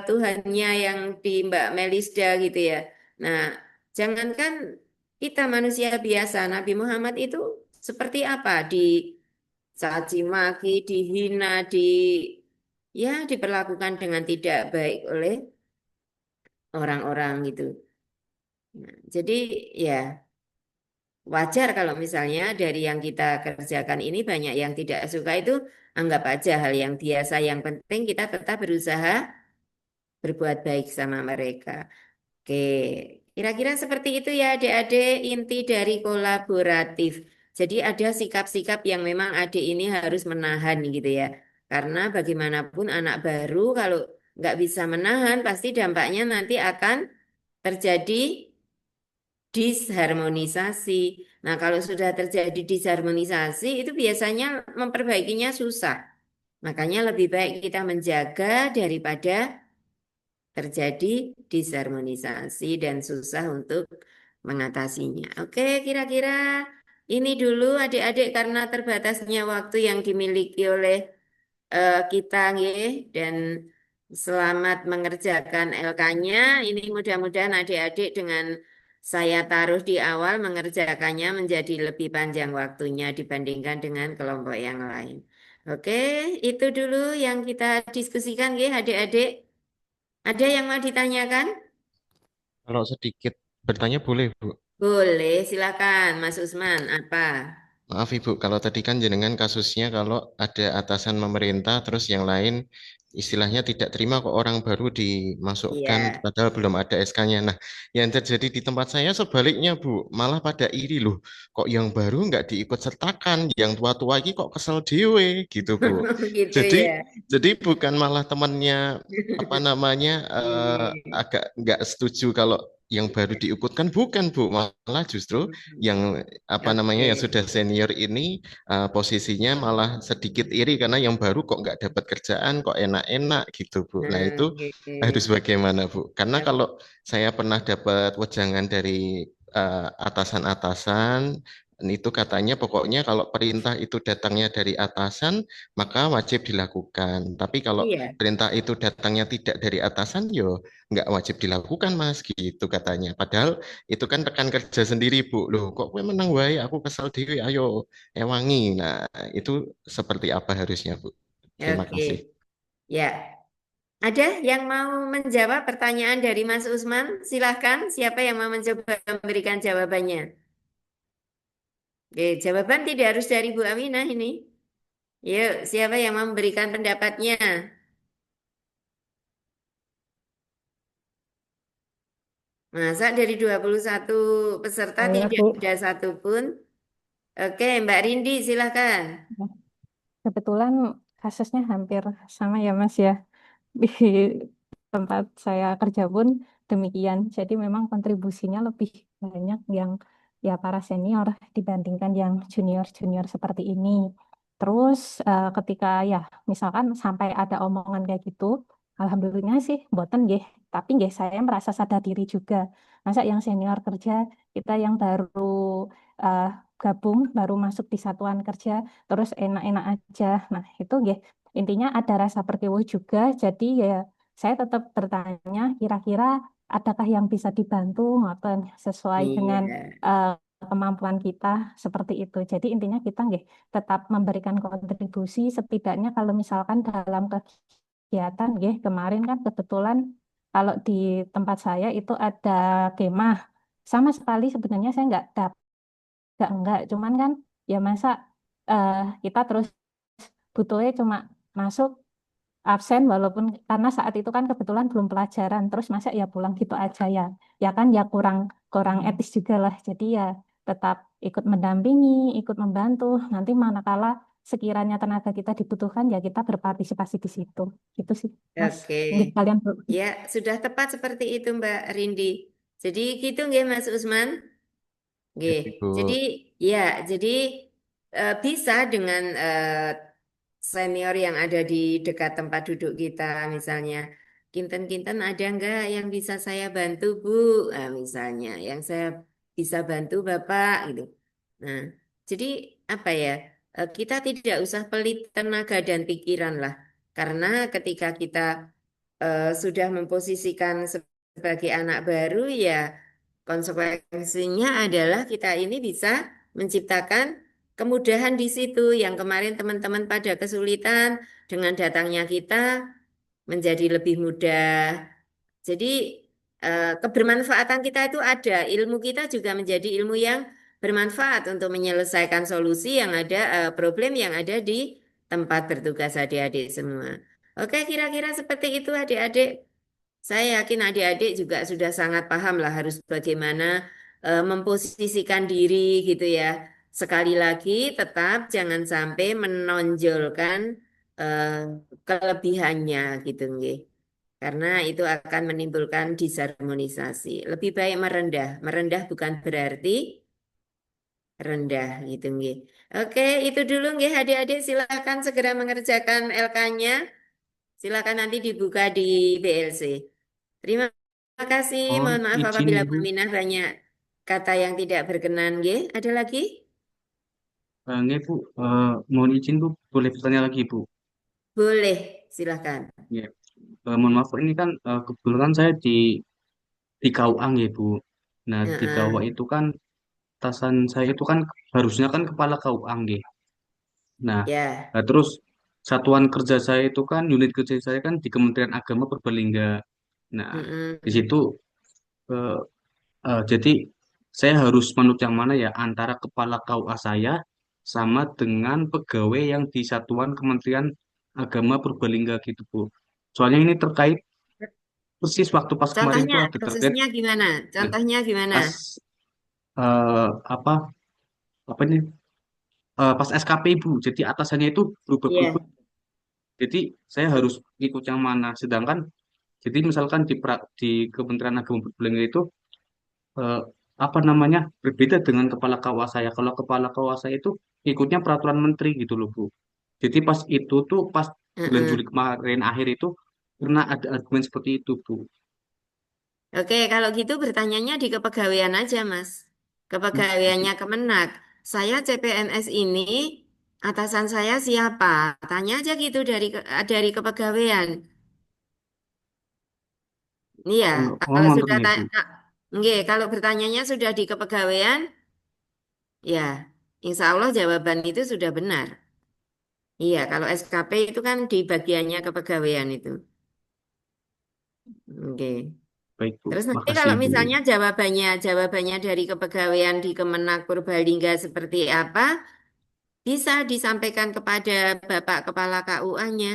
Tuhannya yang di Mbak Melisda gitu ya. Nah, jangankan kita manusia biasa, Nabi Muhammad itu seperti apa? Dicaci maki, dihina, ya diperlakukan dengan tidak baik oleh orang-orang gitu. Nah, jadi ya wajar kalau misalnya dari yang kita kerjakan ini banyak yang tidak suka itu anggap aja hal yang biasa. Yang penting kita tetap berusaha berbuat baik sama mereka. Oke, kira-kira seperti itu ya adik-adik inti dari kolaboratif. Jadi ada sikap-sikap yang memang adik ini harus menahan gitu ya. Karena bagaimanapun anak baru kalau nggak bisa menahan pasti dampaknya nanti akan terjadi disharmonisasi. Nah kalau sudah terjadi disharmonisasi itu biasanya memperbaikinya susah. Makanya lebih baik kita menjaga daripada terjadi disharmonisasi dan susah untuk mengatasinya. Oke, kira-kira ini dulu adik-adik karena terbatasnya waktu yang dimiliki oleh kita nggih dan selamat mengerjakan LK-nya. Ini mudah-mudahan adik-adik dengan saya taruh di awal mengerjakannya menjadi lebih panjang waktunya dibandingkan dengan kelompok yang lain. Oke, itu dulu yang kita diskusikan nggih adik-adik. Ada yang mau ditanyakan? Kalau sedikit bertanya boleh, Bu? Boleh, silakan Mas Usman. Apa? Maaf Ibu, kalau tadi kan jenengan kasusnya kalau ada atasan pemerintah terus yang lain istilahnya tidak terima kok orang baru dimasukkan Iya. padahal belum ada SK-nya. Nah, yang terjadi di tempat saya sebaliknya Bu, malah pada iri loh. Kok yang baru nggak diikut sertakan, yang tua-tua ini kok kesel dewe gitu Bu. Gitu Jadi ya. jadi bukan malah temannya apa namanya agak nggak setuju kalau yang baru diikutkan bukan Bu, malah justru yang apa namanya yang Oke. sudah senior ini posisinya malah sedikit iri karena yang baru kok nggak dapat kerjaan kok enak-enak gitu Bu. Nah itu Gitu. harus bagaimana Bu? Karena kalau saya pernah dapat wejangan dari atasan-atasan itu katanya pokoknya kalau perintah itu datangnya dari atasan maka wajib dilakukan. Tapi kalau Iya. perintah itu datangnya tidak dari atasan yo nggak wajib dilakukan Mas gitu katanya. Padahal itu kan rekan kerja sendiri Bu. Loh kok gue menang wae aku kesal dewe ayo ewangi. Nah itu seperti apa harusnya Bu? Terima Oke. kasih. Ya. Ada yang mau menjawab pertanyaan dari Mas Usman? Silahkan. Siapa yang mau mencoba memberikan jawabannya? Oke, jawaban tidak harus dari Bu Aminah ini. Yuk, siapa yang mau memberikan pendapatnya? Masa dari 21 peserta Saya, tidak Bu. ada satupun? Oke, Mbak Rindi, silahkan. Kebetulan kasusnya hampir sama ya Mas ya. Di tempat saya kerja pun demikian. Jadi memang kontribusinya lebih banyak yang ya para senior dibandingkan yang junior-junior seperti ini. Terus ketika ya misalkan sampai ada omongan kayak gitu, alhamdulillah sih mboten nggih, tapi nggih saya merasa sadar diri juga. Masa yang senior kerja, kita yang baru eh, gabung, baru masuk di satuan kerja, terus enak-enak aja. Nah, itu nggih intinya ada rasa pertiwi juga. Jadi ya saya tetap bertanya kira-kira adakah yang bisa dibantu ngoten sesuai dengan Iya. eh, kemampuan kita seperti itu. Jadi intinya kita nggih tetap memberikan kontribusi setidaknya kalau misalkan dalam kegiatan nggih kemarin kan kebetulan kalau di tempat saya itu ada kemah. Sama sekali sebenarnya saya nggak cuman kan ya masa eh, kita terus butuhnya cuma masuk absen walaupun karena saat itu kan kebetulan belum pelajaran terus masa ya pulang gitu aja ya ya kan ya kurang kurang etis juga lah jadi ya tetap ikut mendampingi ikut membantu nanti manakala sekiranya tenaga kita dibutuhkan ya kita berpartisipasi di situ gitu sih Mas Oke. nggih kalian Ya, sudah tepat seperti itu Mbak Rindi. Jadi gitu nggih Mas Usman. Ya, Nggih. Ibu. Jadi ya, jadi bisa dengan senior yang ada di dekat tempat duduk kita misalnya. Kinten-kinten ada nggak yang bisa saya bantu Bu? Nah, misalnya yang saya bisa bantu Bapak gitu. Nah, jadi apa ya? Kita tidak usah pelit tenaga dan pikiran lah. Karena ketika kita sudah memposisikan sebagai anak baru ya konsekuensinya adalah kita ini bisa menciptakan kemudahan di situ yang kemarin teman-teman pada kesulitan dengan datangnya kita menjadi lebih mudah. Jadi kebermanfaatan kita itu ada, ilmu kita juga menjadi ilmu yang bermanfaat untuk menyelesaikan solusi yang ada, problem yang ada di tempat bertugas adik-adik semua. Oke, kira-kira seperti itu adik-adik. Saya yakin adik-adik juga sudah sangat paham lah harus bagaimana memposisikan diri gitu ya. Sekali lagi, tetap jangan sampai menonjolkan eh, kelebihannya gitu, nggih. Karena itu akan menimbulkan disharmonisasi. Lebih baik merendah. Merendah bukan berarti rendah gitu, nggih. Oke, itu dulu nggih adik-adik silakan segera mengerjakan LK-nya. Silakan nanti dibuka di BLC. Terima kasih. Oh, Mohon maaf izin apabila Ibu. Bu Minah banyak kata yang tidak berkenan, nggih. Ada lagi? Nggih, Bu. Mohon izin Bu, boleh bertanya lagi Bu? Boleh, silakan. Ya. Mohon maaf, ini kan kebetulan saya di KUA nggih Bu. Nah, di KUA Heeh. itu kan atasan saya itu kan harusnya kan kepala KUA nggih. Nah, Ya. terus satuan kerja saya itu kan unit kerja saya kan di Kementerian Agama Purbalingga. Nah, di Mm-mm. situ eh, jadi saya harus manut yang mana ya antara kepala KUA saya sama dengan pegawai yang di Satuan Kementerian Agama Purbalingga gitu Bu. Soalnya ini terkait persis waktu pas kemarin Contohnya, tuh ada terkait kasusnya gimana? nah, Contohnya gimana? pas eh, apa apa ini pas SKP Ibu. Jadi atasannya itu berubah-berubah. Iya. Jadi saya harus ikut yang mana. Sedangkan jadi misalkan di Kementerian Agama Purbalingga itu eh, apa namanya berbeda dengan kepala KUA saya. Kalau kepala KUA saya itu ikutnya peraturan menteri gitu loh Bu. Jadi pas itu tuh pas bulan Juli Heeh. kemarin akhir itu pernah ada argumen seperti itu Bu. Oke, kalau gitu bertanyanya di kepegawaian aja, Mas. Kepegawaiannya Kemenak. Saya CPNS ini, atasan saya siapa? Tanya aja gitu dari kepegawaian. Iya, Oh kalau ngonten sudah nih Bu. nggih, kalau bertanyanya sudah di kepegawaian, ya, insya Allah jawaban itu sudah benar. Iya, kalau SKP itu kan di bagiannya kepegawaian itu. Oke. Baik Bu, Terus nanti makasih kalau Bu. misalnya jawabannya dari kepegawaian di Kemenak Purbalingga seperti apa, bisa disampaikan kepada Bapak Kepala KUA-nya.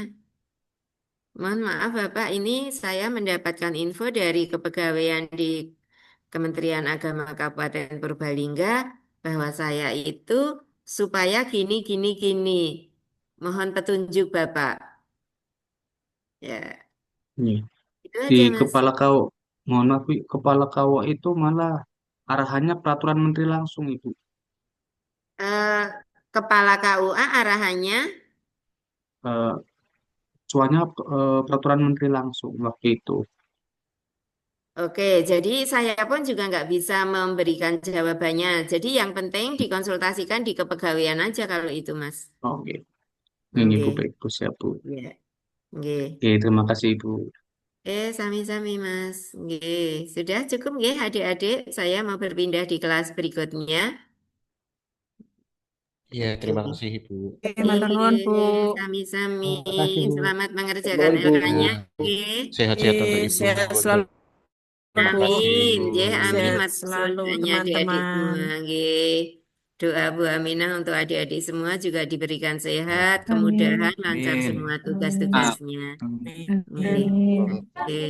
Mohon maaf Bapak, ini saya mendapatkan info dari kepegawaian di Kementerian Agama Kabupaten Purbalingga bahwa saya itu supaya gini gini gini. Mohon petunjuk Bapak. Ya, Nih, itu di aja Mas. kepala kau mohon maaf Bu, kepala KUA itu malah arahannya peraturan menteri langsung Ibu. Eh, Kepala KUA arahannya Eh, soalnya peraturan menteri langsung waktu itu. Oke, jadi saya pun juga nggak bisa memberikan jawabannya. Jadi yang penting dikonsultasikan di kepegawaian aja kalau itu, Mas. Oke, ini Bu, Oke, baik Bu, siap Bu. ya, oke. Oke, terima kasih Ibu. Sami-sami, Mas. Oke, sudah cukup nggih, adik-adik. Saya mau berpindah di kelas berikutnya. Iya, terima Oke. kasih Ibu. Matur nuwun, Bu. Sami-sami. Terima kasih, Bu. Selamat mengerjakan Nuwun, Bu. LK-nya. Oke. Sehat-sehat untuk Ibu. Sehat selalu, Terima Bu. kasih Amin. Ibu. Ya, amin. Sehat Matur selalu, doanya adik-adik semua. teman-teman. Nggih. Doa Bu Aminah untuk adik-adik semua juga diberikan sehat, Amin. kemudahan, lancar Amin. semua Amin. tugas-tugasnya. Amin. Nggih. Amin. Oke.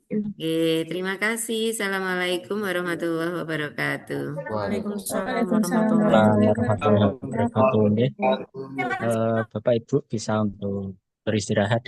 Oke, terima kasih. Assalamualaikum warahmatullahi wabarakatuh. Waalaikumsalam Waalaikumsalam warahmatullahi Warahmatullahi warahmatullahi wabarakatuh. wabarakatuh. Bapak Ibu bisa untuk beristirahat.